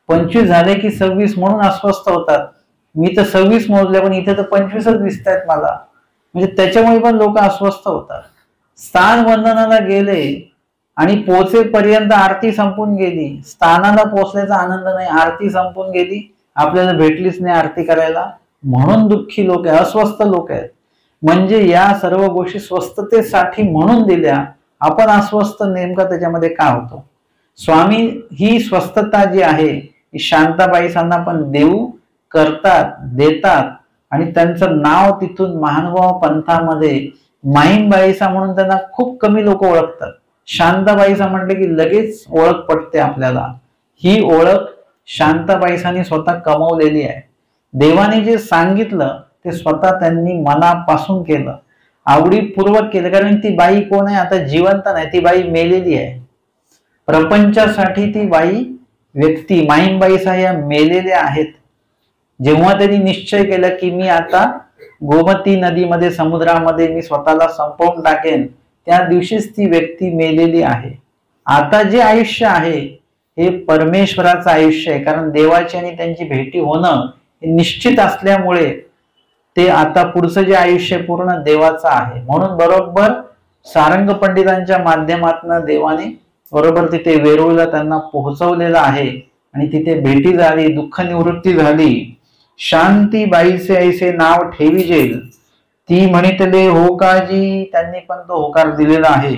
25 झाले की 26 म्हणून अस्वस्थ होतात. मी तर 26 मोजले पण इथे तर 25च दिसत आहेत मला. म्हणजे त्याच्यामुळे पण लोक अस्वस्थ होतात. स्थान वंदनाला गेले आणि पोचेपर्यंत आरती संपून गेली. स्थानाला पोचल्याचा आनंद नाही, आरती संपून गेली, आपल्याला भेटलीच नाही आरती करायला, म्हणून दुःखी लोक आहे, अस्वस्थ लोक आहेत. म्हणजे या सर्व गोष्टी स्वस्थतेसाठी म्हणून दिल्या, आपण अस्वस्थ नेमका त्याच्यामध्ये का होतो? स्वामी ही स्वस्थता जी आहे शांताबाईसांना पण देऊ करतात, देतात. आणि त्यांचं नाव तिथून महानुभाव पंथामध्ये माहीमबाईसा म्हणून त्यांना खूप कमी लोक ओळखतात. शांताबाईसा म्हटले की लगेच ओळख पडते आपल्याला. ही ओळख शांताबाईसांनी स्वतः कमवलेली आहे. देवाने जे सांगितलं ते स्वतः त्यांनी मनापासून केलं, आवडीपूर्वक केलं. कारण ती बाई कोण आहे? आता जिवंत नाही, ती बाई मेलेली आहे. प्रपंचासाठी ती बाई व्यक्ती माहीमबाईसा या मेलेल्या आहेत. जेव्हा त्यांनी निश्चय केला की मी आता गोमती नदीमध्ये, समुद्रामध्ये मी स्वतःला संपवून टाकेन, त्या दिवशीच ती व्यक्ती मेलेली आहे. आता जे आयुष्य आहे हे परमेश्वराचं आयुष्य आहे. कारण देवाची आणि त्यांची भेटी होणं हे निश्चित असल्यामुळे ते आता पुढचं जे आयुष्य पूर्ण देवाचं आहे. म्हणून बरोबर सारंग पंडितांच्या माध्यमातून देवाने बरोबर तिथे वेरूळला त्यांना पोहोचवलेलं आहे आणि तिथे भेटी झाली, दुःख निवृत्ती झाली. शांतीबाईचे ऐसे नाव ठेविजेल, ती म्हणितले होकाजी, त्यांनी पण तो होकार दिलेला आहे.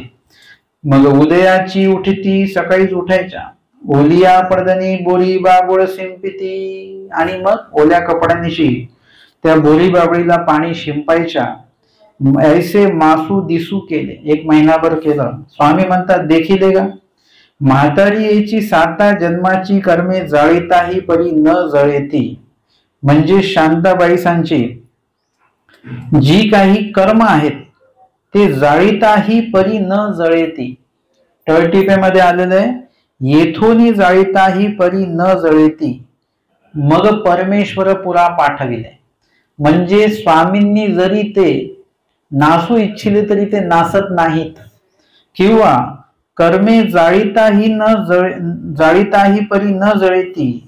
मग उदयाची उठती, सकाळीच उठायच्या, ओलिया पडदनी बोरी बाबुळ शिंपिती, आणि मग ओल्या कपड्यांशी त्या बोरी बाबळीला पाणी शिंपायच्या. ऐसे मासू दिसू केले, 1 महिनाभर केलं. स्वामी म्हणतात देखिले का, म्हातारी याची साता जन्माची कर्मे जाळीताही परी न जळेती. म्हणजे शांताबाईसांची जी काही कर्म आहेत ते जाळीताही परी न जळेती. तळटीपेमध्ये आलेलं आहे, येथोनी जाळीताही परी न जळेती, मग परमेश्वर पुरा पाठविले. म्हणजे स्वामींनी जरी ते नासू इच्छिले तरी ते नासत नाहीत, किंवा कर्मे जाळीताही परी न जळेती,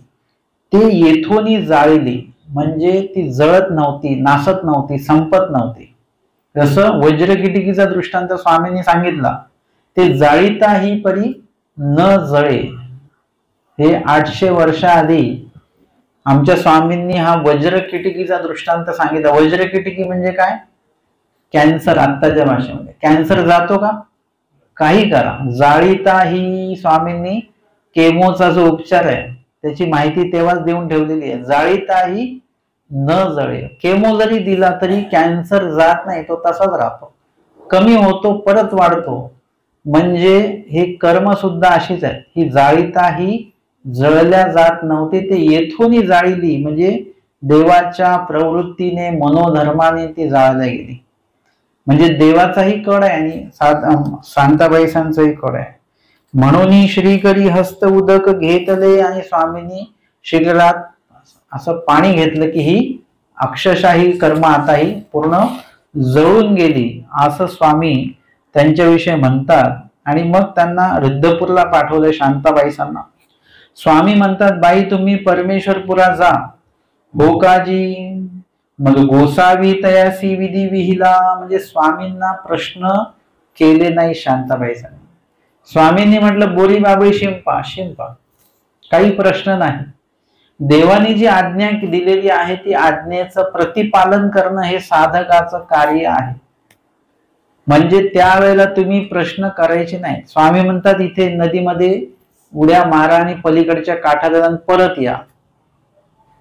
ते येथोनी जाळली. म्हणजे ती जळत नव्हती, नासत नव्हती, संपत नव्हती. जसं वज्रकिटिकीचा दृष्टांत स्वामींनी सांगितला, ते जाळीताही परी न जळे. हे 800 वर्षाआधी आमच्या स्वामींनी हा वज्रकिटिकीचा दृष्टांत सांगितला. वज्रकिटिकी म्हणजे काय? कॅन्सर. आत्ताच्या भाषेमध्ये कॅन्सर जातो का? काही करा, जाळीताही स्वामींनी केमोचा जो उपचार आहे त्याची माहिती तेव्हाच देऊन ठेवलेली आहे. जाळीताही न जळे. केमो जरी दिला तरी कॅन्सर जात नाही, तो तसाच राहतो, कमी होतो, परत वाढतो. म्हणजे हे कर्म सुद्धा अशीच आहेत. ही जाळीताही जळल्या जात नव्हते, ते येथूनही जाळली. म्हणजे देवाच्या प्रवृत्तीने, मनोधर्माने ती जाळल्या गेली. म्हणजे देवाचाही कड आहे आणि शांताबाईसांचाही कड आहे. म्हणून श्रीकरी हस्त उदक घेतले, आणि स्वामींनी शिखरात असं पाणी घेतलं की ही अक्षरशाही कर्म आता ही पूर्ण जळून गेली, असं स्वामी त्यांच्याविषयी म्हणतात. आणि मग त्यांना रिद्धपूरला पाठवलं शांताबाईसांना. स्वामी म्हणतात, बाई तुम्ही परमेश्वरपुरा जा. हो काजी. मग गोसावी तयासी विधी विहिला. म्हणजे स्वामींना प्रश्न केले नाही शांताबाईसांनी. स्वामींनी म्हटलं बोरी बाबळी शिंपा, शिंपा, काही प्रश्न नाही. देवाने जी आज्ञा दिलेली आहे ती आज्ञेचं प्रतिपालन करणं हे साधकाचं कार्य आहे. म्हणजे त्यावेळेला तुम्ही प्रश्न करायचे नाही. स्वामी म्हणतात इथे नदीमध्ये उड्या मारा आणि पलीकडच्या काठाला जाऊन परत या.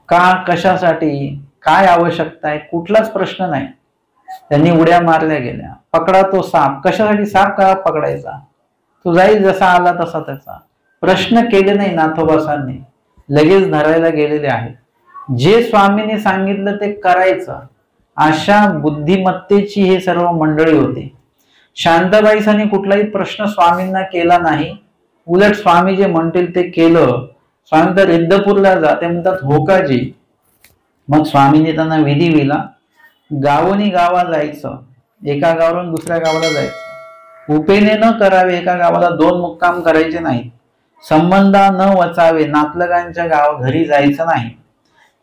का, कशासाठी, काय आवश्यकता आहे, कुठलाच प्रश्न नाही. त्यांनी उड्या मारल्या गेल्या. पकडा तो साप. कशासाठी साप का पकडायचा? तो जाईल जसा आला तसा त्याचा. प्रश्न केले नाही नाथोबासांनी, लगेच धरायला गेलेले आहेत. जे स्वामींनी सांगितलं ते करायचं, अशा बुद्धिमत्तेची हे सर्व मंडळी होती. शांताबाईसांनी कुठलाही प्रश्न स्वामींना केला नाही. उलट स्वामी जे म्हणतील ते केलं. स्वामी तर रिद्धपूरला जा, ते म्हणतात होकाजी. मग स्वामींनी त्यांना विधी दिला. गावोनी गावा जायचं, एका गावावरून दुसऱ्या गावाला जायचं. उपेने न करावे, एका गावाला 2 मुक्काम करायचे नाही. संबंध न वचावे, नातलगांच्या घरी जायचं नाही.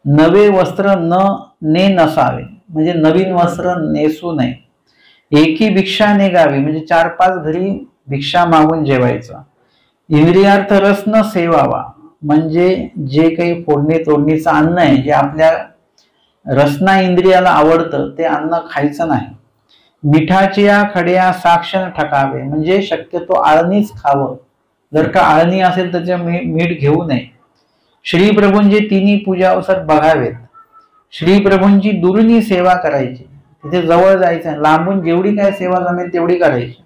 नवे वस्त्र ने नसावे, म्हणजे नवीन वस्त्र नेसू नये. एकी भिक्षा नेगावी, म्हणजे 4-5 घरी भिक्षा मागून जेवायचं. इंद्रियार्थ रस न सेवावा, म्हणजे जे काही फोडणी तोडणीचं अन्न आहे, जे आपल्या रसना इंद्रियाला आवडतं ते अन्न खायचं नाही. मिठाच्या खड्या साक्ष न ठकावे, म्हणजे शक्यतो आळणीच खावं. जर का आळणी असेल तर मीठ घेऊ नये. श्री प्रभूंची तिन्ही पूजा अवसर बघावेत. श्री प्रभूंची दुरुनी सेवा करायची, तिथे जवळ जायचं, लांबून जेवढी काय सेवा जमेल तेवढी करायची.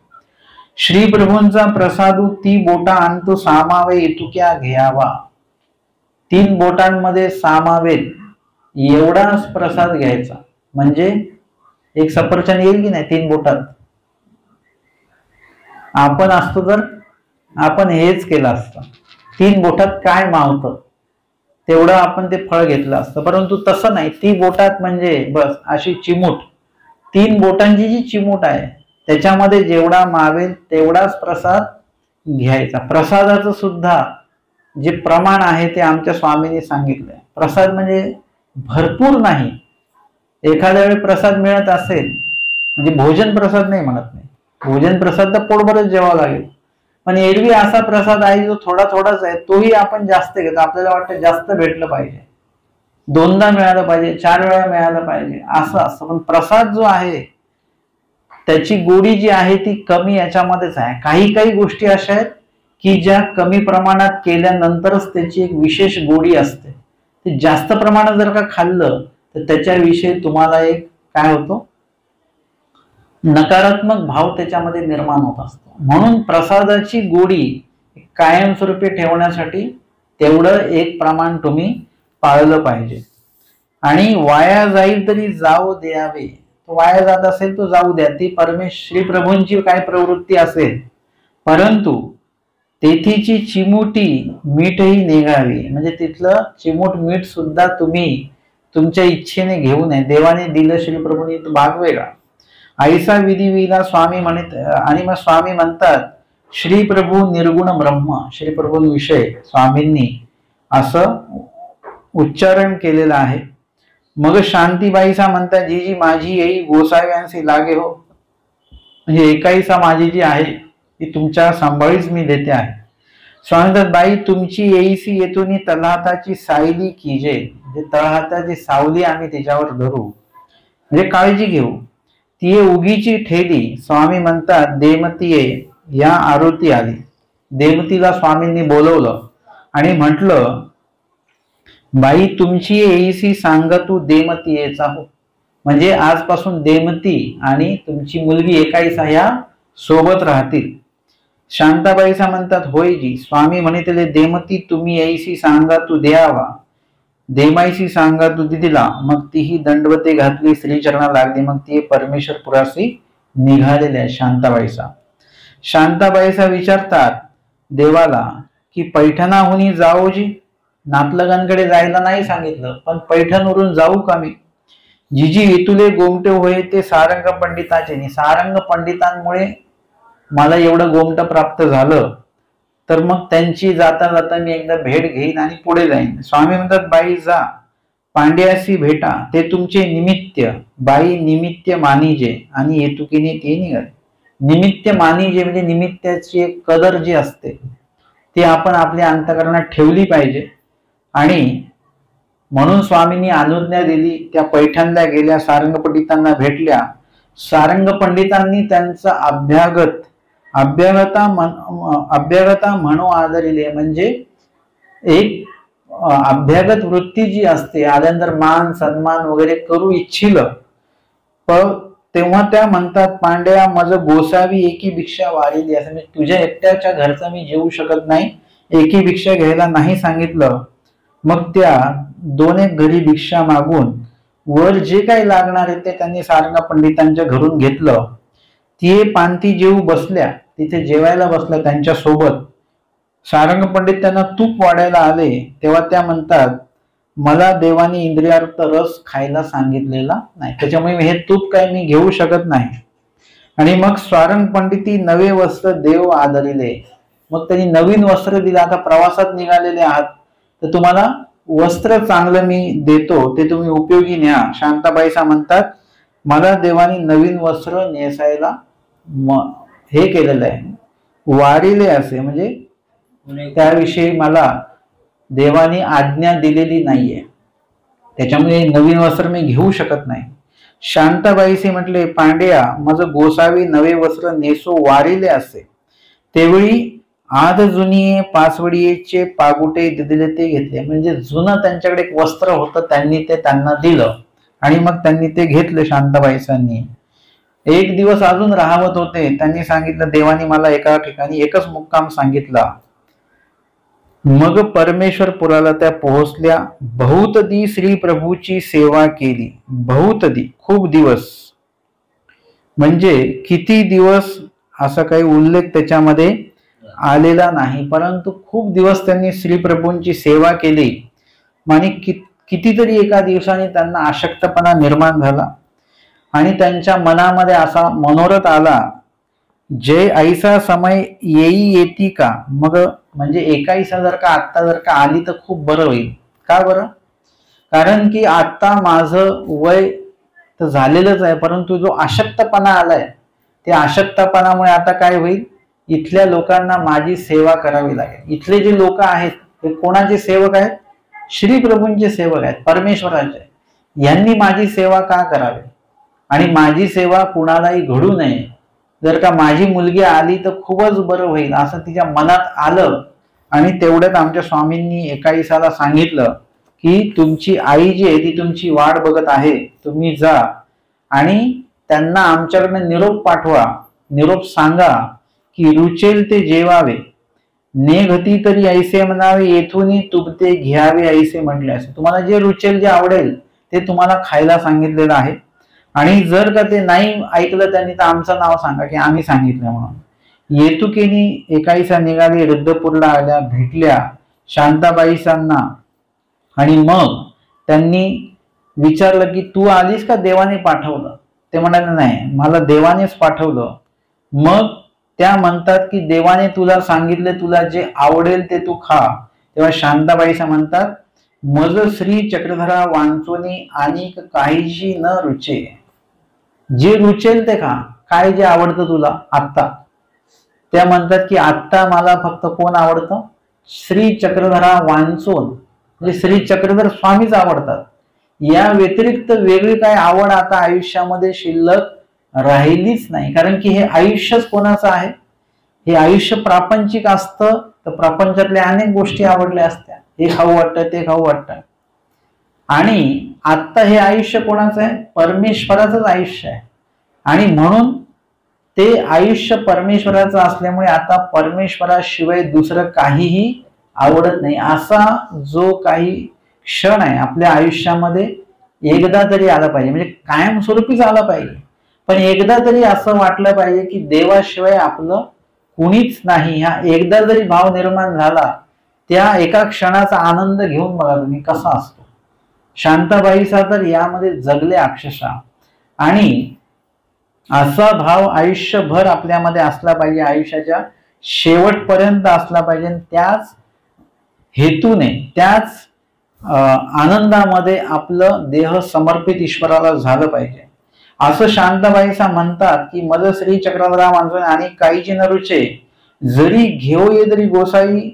श्री प्रभूंचा प्रसादू ती बोटा आणतो सामावे, इतुक्या घ्यावा. 3 बोटांमध्ये सामावेल एवढाच प्रसाद घ्यायचा. म्हणजे एक सफरचंद येईल की नाही 3 बोटात. आपण असतो तर आपण हेच केलं असतं. 3 बोटात काय मावतं तेवढं आपण ते फळ घेतलं असतं. परंतु तसं नाही, 3 बोटात म्हणजे बस अशी चिमूट, 3 बोटांची जी चिमूट आहे त्याच्यामध्ये जेवढा मावेल तेवढाच प्रसाद घ्यायचा. प्रसादाचं सुद्धा जे प्रमाण आहे ते आमच्या स्वामींनी सांगितलंय. प्रसाद म्हणजे भरपूर नाही. एखाद्या वेळी प्रसाद मिळत असेल म्हणजे भोजन प्रसाद नाही म्हणत नाही, भोजन प्रसाद तर पोटभरच जेवावं लागेल. पण एरवी असा प्रसाद आहे जो थोडा थोडाच आहे, तोही आपण जास्त घेतो. आपल्याला वाटतं जास्त भेटलं पाहिजे, 2दा मिळालं पाहिजे, 4 वेळा मिळालं पाहिजे, असं असतं. पण प्रसाद जो आहे त्याची गोडी जी आहे ती कमी याच्यामध्येच आहे. काही काही गोष्टी अशा आहेत की ज्या कमी प्रमाणात केल्यानंतरच त्याची एक विशेष गोडी असते. ते जास्त प्रमाणात जर का खाल्लं तर त्याच्याविषयी तुम्हाला एक काय होतो, नकारात्मक भाव त्याच्यामध्ये निर्माण होत असतो. म्हणून प्रसादाची गोडी कायमस्वरूपी ठेवण्यासाठी तेवढं एक प्रमाण तुम्ही पाळलं पाहिजे. आणि वाया जाईल तरी जाऊ द्यावे, तो वाया जात असेल तो जाऊ द्या, ती श्री प्रभूंची काय प्रवृत्ती असेल. परंतु तेथीची चिमुटी मीठही निघावी, म्हणजे तिथलं चिमूट मीठ सुद्धा तुम्ही तुमच्या इच्छेने घेऊ नये. देवाने दिलं श्री प्रभूंनी तो भाग वेगळा. आईसा विधी विला स्वामी म्हणत. आणि मग स्वामी म्हणतात श्री प्रभू निर्गुण ब्रह्म. श्री प्रभूंविषयी स्वामींनी असं उच्चारण केलेलं आहे. मग शांतीबाईसा म्हणतात जी जी माझी येई गोसाव्यांशी लागे हो, म्हणजे एकाईसा माझी जी आहे ती तुमच्या सांभाळीच मी देते आहे. स्वामी म्हणतात बाई तुमची येईसी येतून तळहाताची सायली कीजे, म्हणजे तळहाताची सावली आम्ही तिच्यावर धरू, म्हणजे काळजी घेऊ. ती उगीची ठेली. स्वामी म्हणतात देमतीये या आरती आली. देमतीला स्वामींनी बोलवलं आणि म्हटलं बाई तुमची येईसी सांग तू देमतीयेचा हो, म्हणजे आजपासून देमती आणि तुमची मुलगी एकाईसा ह्या सोबत राहतील. शांताबाईसा म्हणतात होय जी. स्वामी म्हणितले देमती तुम्ही येईसी सांगा तू द्यावा, देमाईशी सांगा तू दिदीला. मग तीही दंडवते घातली, श्रीचरणा लागली. मग ती परमेश्वरपुराशी निघालेल्या शांताबाईसा. शांताबाईसा विचारतात देवाला की पैठणाहून जाओ जी, नातलगांकडे जायला नाही सांगितलं पण पैठणवरून जाऊ का मी. जिजी इतुले गोमटे होय ते सारंग पंडिताचे. सारंग पंडितांमुळे मला एवढं गोमट प्राप्त झालं तर मग त्यांची जाता जाता मी एकदा भेट घेईन आणि पुढे जाईन. स्वामी म्हणतात बाई जा पांड्याशी भेटा, ते तुमचे निमित्त. बाई निमित्त मानिजे आणि येतुकीने ते निघाले. निमित्त मानिजे म्हणजे निमित्ताची एक कदर जी असते ती आपण आपल्या अंतःकरणात ठेवली पाहिजे. आणि म्हणून स्वामींनी अनुज्ञा दिली. त्या पैठणला गेल्या, सारंग पंडितांना भेटल्या. सारंग पंडितांनी त्यांचा अभ्यागता म्हणू आदरिले, म्हणजे एक अभ्यागत वृत्ती जी असते, आल्यानंतर मान सन्मान वगैरे करू इच्छिलं. पण तेव्हा त्या म्हणतात पांड्या मज गोसावी एकी भिक्षा वाढीली. असं म्हणजे तुझ्या एकट्याच्या घरचा मी जेवू शकत नाही, एकी भिक्षा घ्यायला नाही सांगितलं. मग त्या 2-1 घरी भिक्षा मागून वर जे काही लागणार आहे ते त्यांनी सारंग पंडितांच्या घरून घेतलं. ती पांती जेवू बसल्या, तिथे जेवायला बसल्या त्यांच्या सोबत. सारंग पंडित त्यांना तूप वाढायला आले तेव्हा त्या म्हणतात मला देवाने इंद्रियार्थ रस खायला सांगितलेला नाही, त्याच्यामुळे हे तूप काय मी घेऊ शकत नाही. आणि मग स्वारंग पंडिती नवे वस्त्र देव आदरिले. मग त्यांनी नवीन वस्त्र दिलं. आता प्रवासात निघालेले आहात तर तुम्हाला वस्त्र चांगलं मी देतो, ते तुम्ही उपयोगी न्या. शांताबाईसा म्हणतात मला देवानी नवीन वस्त्र नेसायला हे केलेलं आहे, वारिले असे, म्हणजे त्याविषयी मला देवानी आज्ञा दिलेली नाहीये, त्याच्यामुळे नवीन वस्त्र मी घेऊ शकत नाही. शांताबाईसे म्हटले पांड्या मज गोसावी नवे वस्त्र नेसो वारिले असे. तेवळी आद जुनी पाचवडीचे पागुटे दिले ते घेतले. म्हणजे जुनं त्यांच्याकडे एक वस्त्र होतं, त्यांनी ते त्यांना दिलं आणि मग त्यांनी ते घेतले शांताबाईसांनी. एक दिवस अजून राहवत होते. त्यांनी सांगितलं देवानी मला एका ठिकाणी एकच मुक्काम सांगितला. मग परमेश्वरपुराला त्या पोहोचल्या. बहुतदी श्री प्रभूची सेवा केली. बहुतदी खूप दिवस, म्हणजे किती दिवस असा काही उल्लेख त्याच्यामध्ये आलेला नाही, परंतु खूप दिवस त्यांनी श्री प्रभूंची सेवा केली. आणि कितीतरी एका दिवसाने त्यांना अशक्तपणा निर्माण झाला आणि त्यांच्या मनामध्ये असा मनोरथ आला, जय ऐसा समय येई येती का. मग म्हणजे एकाईसा जर का आत्ता जर का आली तर खूप बरं होईल. का बरं? कारण की आता माझं वय तर झालेलंच आहे, परंतु जो अशक्तपणा आलाय त्या अशक्तपणामुळे आता काय होईल, इथल्या लोकांना माझी सेवा करावी लागेल. इथले जे लोक आहेत ते कोणाचे सेवक आहेत? श्री प्रभूंचे सेवक आहेत, परमेश्वराचे. यांनी माझी सेवा का करावी आणि माझी सेवा कुणालाही घडू नये. जर का माझी मुलगी आली तर खूपच बरं होईल असं तिच्या मनात आलं. आणि तेवढ्यात आमच्या स्वामींनी एकाईसाला सांगितलं की तुमची आई जी आहे ती तुमची वाट बघत आहे, तुम्ही जा आणि त्यांना आमच्याकडनं निरोप पाठवा. निरोप सांगा की रुचेल ते जेवावे, नेघती तरी ऐसे म्हणावे, येथून तुबते घ्यावे ऐसे म्हटले असे. तुम्हाला जे रुचेल जे आवडेल ते तुम्हाला खायला सांगितलेलं आहे. आणि जर का ते नाही ऐकलं त्यांनी तर आमचं नाव सांगा की आम्ही सांगितलं म्हणून. येतुकेनी एकाईसा निघाले, रुद्रपूरला आल्या, भेटल्या शांताबाईसांना. आणि मग त्यांनी विचारलं की तू आलीस का देवाने पाठवलं? ते म्हणाले नाही, मला देवानेच पाठवलं. मग त्या म्हणतात की देवाने तुला सांगितले तुला जे आवडेल ते तू खा. तेव्हा शांताबाईसा म्हणतात मज श्री चक्रधरा वांचोनी आणि काहीशी न रुचे. जे रुचेल ते खा, काय जे आवडतं तुला आत्ता. त्या म्हणतात की आत्ता मला फक्त कोण आवडतं? श्री चक्रधरा वांचोन, म्हणजे श्री चक्रधर स्वामीच आवडतात. या व्यतिरिक्त वेगळी काय आवड आता आयुष्यामध्ये शिल्लक राहिलीच नाही. कारण की हे आयुष्यच कोणाचं आहे? हे आयुष्य प्रापंचिक असतं तर प्रपंचातल्या अनेक गोष्टी आवडल्या असत्या, हे खाऊ वाटतं ते खाऊ वाटतं. आणि आत्ता हे आयुष्य कोणाचं आहे? परमेश्वराचंच आयुष्य आहे. आणि म्हणून ते आयुष्य परमेश्वराचं असल्यामुळे आता परमेश्वराशिवाय दुसरं काहीही आवडत नाही. असा जो काही क्षण आहे आपल्या आयुष्यामध्ये एकदा तरी आला पाहिजे, म्हणजे कायमस्वरूपीच आला पाहिजे. पण एकदा तरी असं वाटलं पाहिजे की देवाशिवाय आपलं कुणीच नाही. हा एकदा जरी भाव निर्माण झाला, त्या एका क्षणाचा आनंद घेऊन बघा तुम्ही कसा असतो. शांताबाईसा तर यामध्ये जगले अक्षरशः. आणि असा भाव आयुष्यभर आपल्यामध्ये असला पाहिजे, आयुष्याच्या शेवटपर्यंत असला पाहिजे. त्याच हेतूने त्याच आनंदामध्ये आपलं देह समर्पित ईश्वराला झालं पाहिजे. असं शांताबाईसा म्हणतात की मज श्री चक्रधरा वांचोनी आणि काहीची न रुचे, जरी घेऊ ये तरी गोसावी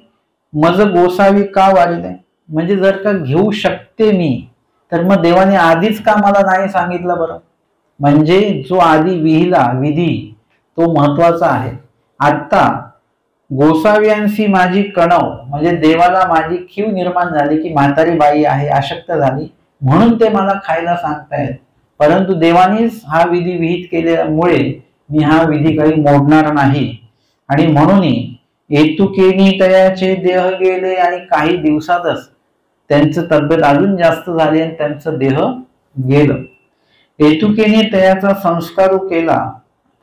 मज गोसावी का वारिले. म्हणजे जर का घेऊ शकते मी तर मग देवाने आधीच का मला नाही सांगितलं बरं? म्हणजे जो आधी विहिला विधी तो महत्वाचा आहे. आत्ता गोसाव्यांशी माझी कणव, म्हणजे देवाला माझी खीव निर्माण झाली की म्हातारी बाई आहे, अशक्त झाली म्हणून ते मला खायला सांगतायत. परंतु देवानीच हा विधी विहित केल्यामुळे मी हा विधी काही मोडणार नाही. आणि म्हणून येतुकेनी तयाचे देह गेले. आणि काही दिवसातच त्यांचं तब्येत अजून जास्त झाली आणि त्यांचं देह गेलं. येतुकेने तयाचा संस्कार केला,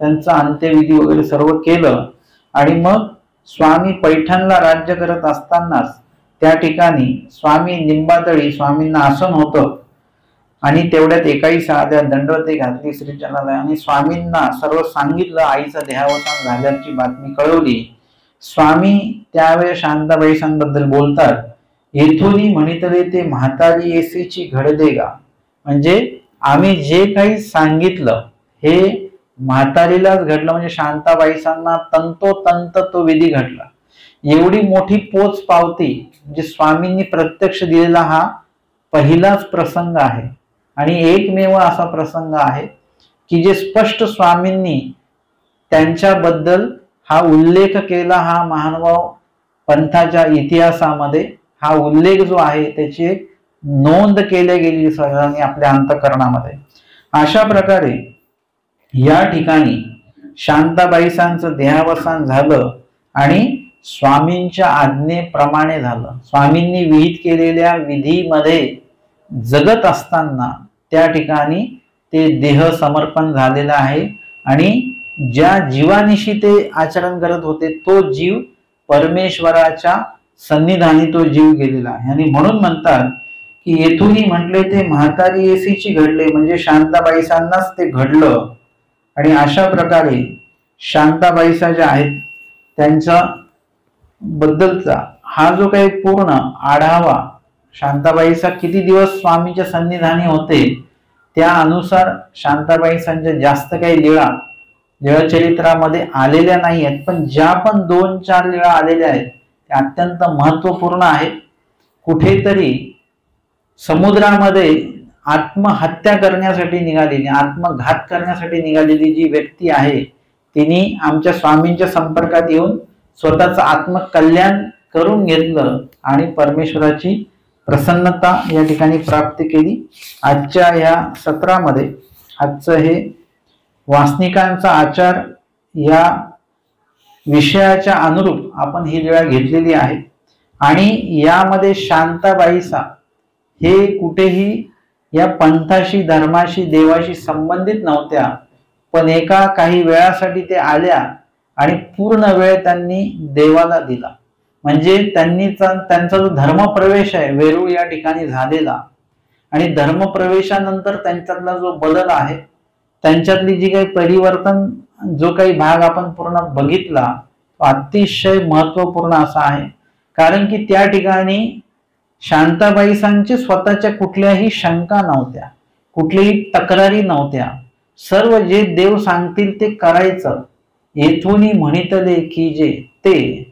त्यांचा अंत्यविधी वगैरे सर्व केलं. आणि मग स्वामी पैठणला राज्य करत असतानाच त्या ठिकाणी स्वामी निंबातळी, स्वामींना आसन होतं आणि तेवढ्यात एकाही साध्या दंडवते घातली श्रीचरणाला आणि स्वामींना सर्व सांगितलं. आईचं देहावसान झाल्याची बातमी कळवली. स्वामी त्यावेळेस शांताबाईंबद्दल बोलतात, येथून म्हणितले ते म्हातारी येसीची घडदे गा. म्हणजे आम्ही जे काही सांगितलं हे म्हातारीलाच घडलं, म्हणजे शांताबाईंना तंतोतंत तो विधी घडला. एवढी मोठी पोच पावती म्हणजे स्वामींनी प्रत्यक्ष दिलेला हा पहिलाच प्रसंग आहे आणि एकमेव असा प्रसंग आहे की जे स्पष्ट स्वामींनी त्यांच्याबद्दल हा उल्लेख केला. हा महानुभाव पंथाच्या इतिहासामध्ये हा उल्लेख जो आहे त्याची एक नोंद केली गेली सर्वांनी आपल्या अंतःकरणामध्ये. अशा प्रकारे या ठिकाणी शांताबाईंचं देहावसान झालं आणि स्वामींच्या आज्ञेप्रमाणे झालं. स्वामींनी विहित केलेल्या विधीमध्ये जगत असताना त्या ठिकाणी ते देह समर्पण झालेलं आहे आणि ज्या जीवानिशी ते आचरण करत होते तो जीव परमेश्वराच्या सन्निधानी तो जीव गेलेला आहे. आणि म्हणून म्हणतात की येथूनही म्हटले ते म्हातारी येसीची घडले, म्हणजे शांताबाईंनाच ते घडलं. आणि अशा प्रकारे शांताबाईंच्या ज्या आहेत त्यांच्या बद्दलचा हा जो काही पूर्ण आढावा, शांताबाईंचा किती दिवस स्वामीच्या सन्निधानी होते त्या अनुसार शांताबाईंच्या जास्त काही लीळा चरित्रामध्ये आलेल्या नाही आहेत, पण ज्या पण 2-4 लीळा आलेल्या आहेत त्या अत्यंत महत्वपूर्ण आहेत. कुठेतरी समुद्रामध्ये आत्महत्या करण्यासाठी निघालेली, आत्मघात करण्यासाठी निघालेली जी व्यक्ती आहे तिने आमच्या स्वामींच्या संपर्कात येऊन स्वतःचं आत्मकल्याण करून घेतलं आणि परमेश्वराची प्रसन्नता या ठिकाणी प्राप्त केली. आजच्या या सत्रामध्ये आजचं हे वासनिकांचा आचार या विषयाच्या अनुरूप आपण ही लीळा घेतलेली आहे. आणि यामध्ये शांताबाईसा हे कुठेही या पंथाशी, धर्माशी, देवाशी संबंधित नव्हत्या, पण एका काही वेळासाठी ते आल्या आणि पूर्ण वेळ त्यांनी देवाला दिला. म्हणजे त्यांचा जो धर्मप्रवेश आहे वेरूळ या ठिकाणी झालेला आणि धर्मप्रवेशानंतर त्यांच्यातला जो बदल आहे, त्यांच्यातली जी काही परिवर्तन, जो काही भाग आपण पूर्ण बघितला तो अतिशय महत्वपूर्ण असा आहे. कारण की त्या ठिकाणी शांताबाईंचे स्वतःच्या कुठल्याही शंका नव्हत्या, कुठल्याही तक्रारी नव्हत्या. सर्व जे देव सांगतील ते करायचं. येथून म्हणितले की जे ते,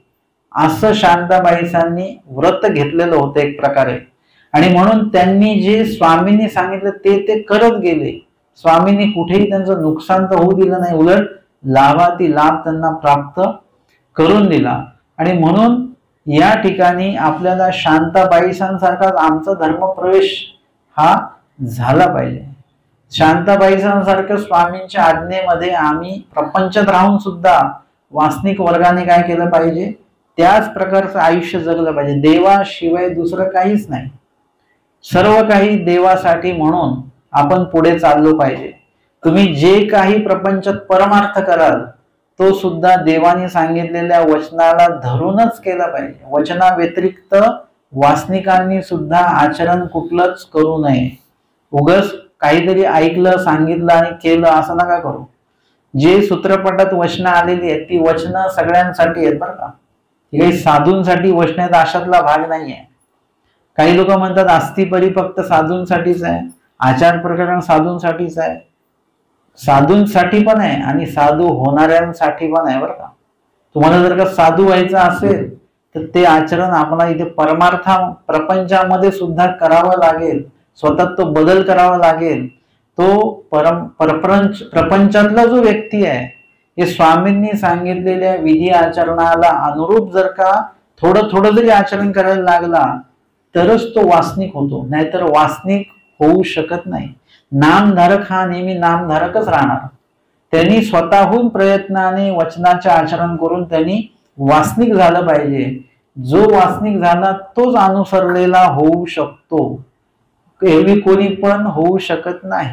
असं शांताबाईंनी व्रत घेतलेलं होतं एक प्रकारे. आणि म्हणून त्यांनी जे स्वामींनी सांगितलं ते करत गेले. स्वामींनी कुठेही त्यांचं नुकसान तर होऊ दिलं नाही, उलट लाभाती लाभ त्यांना प्राप्त करून दिला. आणि म्हणून या ठिकाणी आपल्याला शांताबाईंसारखाच आमचा धर्मप्रवेश हा झाला पाहिजे. शांताबाईंसारखं स्वामींच्या आज्ञेमध्ये आम्ही प्रपंचात राहून सुद्धा वासनिक वर्गाने काय केलं पाहिजे, त्याच प्रकारचं आयुष्य जगलं पाहिजे. देवाशिवाय दुसरं काहीच नाही, सर्व काही देवासाठी म्हणून आपण पुढे चाललो पाहिजे. तुम्ही जे काही प्रपंचात परमार्थ कराल तो सुद्धा देवाने सांगितलेल्या वचनाला धरूनच केला पाहिजे. वचना व्यतिरिक्त वासनिकांनी सुद्धा आचरण कुठलंच करू नये. उगस काहीतरी ऐकलं, सांगितलं आणि केलं असं नका करू. जे सूत्रपटात वचनं आलेली आहेत ती वचनं सगळ्यांसाठी आहेत बरं का. काही साधूंसाठी वचन आहेत अशातला भाग नाहीये. काही लोक म्हणतात अस्थिपरी फक्त साधूंसाठीच आहे, आचार प्रकरण साधूंसाठीच आहे. साधूंसाठी पण आहे आणि साधू होणाऱ्यांसाठी पण आहे बरं का. तुम्हाला जर का साधू व्हायचं असेल तर ते आचरण आपल्याला इथे प्रपंचामध्ये सुद्धा करावं लागेल. स्वतः तो बदल करावा लागेल. तो प्रपंचातला जो व्यक्ती आहे हे स्वामींनी सांगितलेल्या विधी आचरणाला अनुरूप जर का थोडं जरी आचरण करायला लागला तरच तो वासनिक होतो, नाहीतर वासनिक होऊ शकत नाही. नामधारक हा नेहमी नामधारकच राहणार. त्यांनी स्वतःहून प्रयत्नाने वचनाचे आचरण करून त्यांनी वासनिक झालं पाहिजे. जो वासनिक झाला तोच अनुसरलेला होऊ शकतो, एरवी कोणी पण होऊ शकत नाही.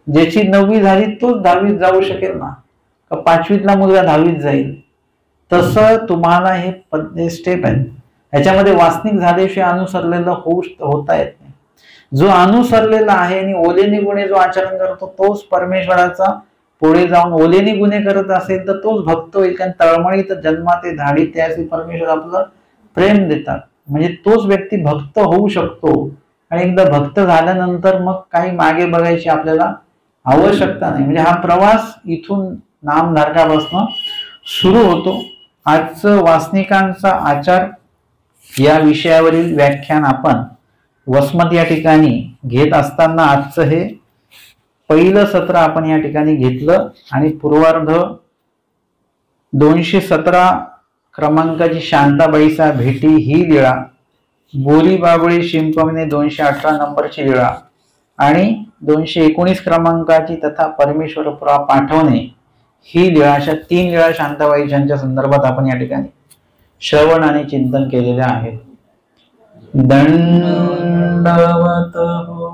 ज्याची 9वी झाली तोच 10वीत जाऊ शकेल ना, का 5वीतला मुलगा 10वीत जाईल. तसं तुम्हाला हे स्टेप आहे. ह्याच्यामध्ये वासनिक झाल्याशिवाय अनुसरलेलं होता येत नाही. जो अनुसरलेला आहे आणि ओलेनी गुणे जो आचरण करतो तोच परमेश्वराचा पुढे जाऊन ओलेनी गुन्हे करत असेल तर तोच भक्त होईल. कारण तळमळीत जन्माते धाडी त्यासी परमेश्वर आपलं प्रेम देतात. म्हणजे तोच व्यक्ती भक्त होऊ शकतो. आणि एकदा भक्त झाल्यानंतर मग काही मागे बघायची आपल्याला आवश्यकता नाही. म्हणजे हा प्रवास इथून नामधारकापासून सुरू होतो. आजचं वासनिकांचा आचार या विषयावरील व्याख्यान आपण वसमत या ठिकाणी घेत असताना आजचं हे पहिलं सत्र आपण या ठिकाणी घेतलं. आणि पूर्वार्ध 217 क्रमांकाची शांताबाईचा भेटी ही लीळा, बोरी बाबळी शिंपवणे 218 नंबरची लीळा आणि 219 क्रमांकाची तथा परमेश्वर पुरा पाठवणे ही लीळा, अशा 3 लीळा शांताबाईच्या संदर्भात आपण या ठिकाणी श्रवण आणि चिंतन केलेले आहे. दंडवत हो.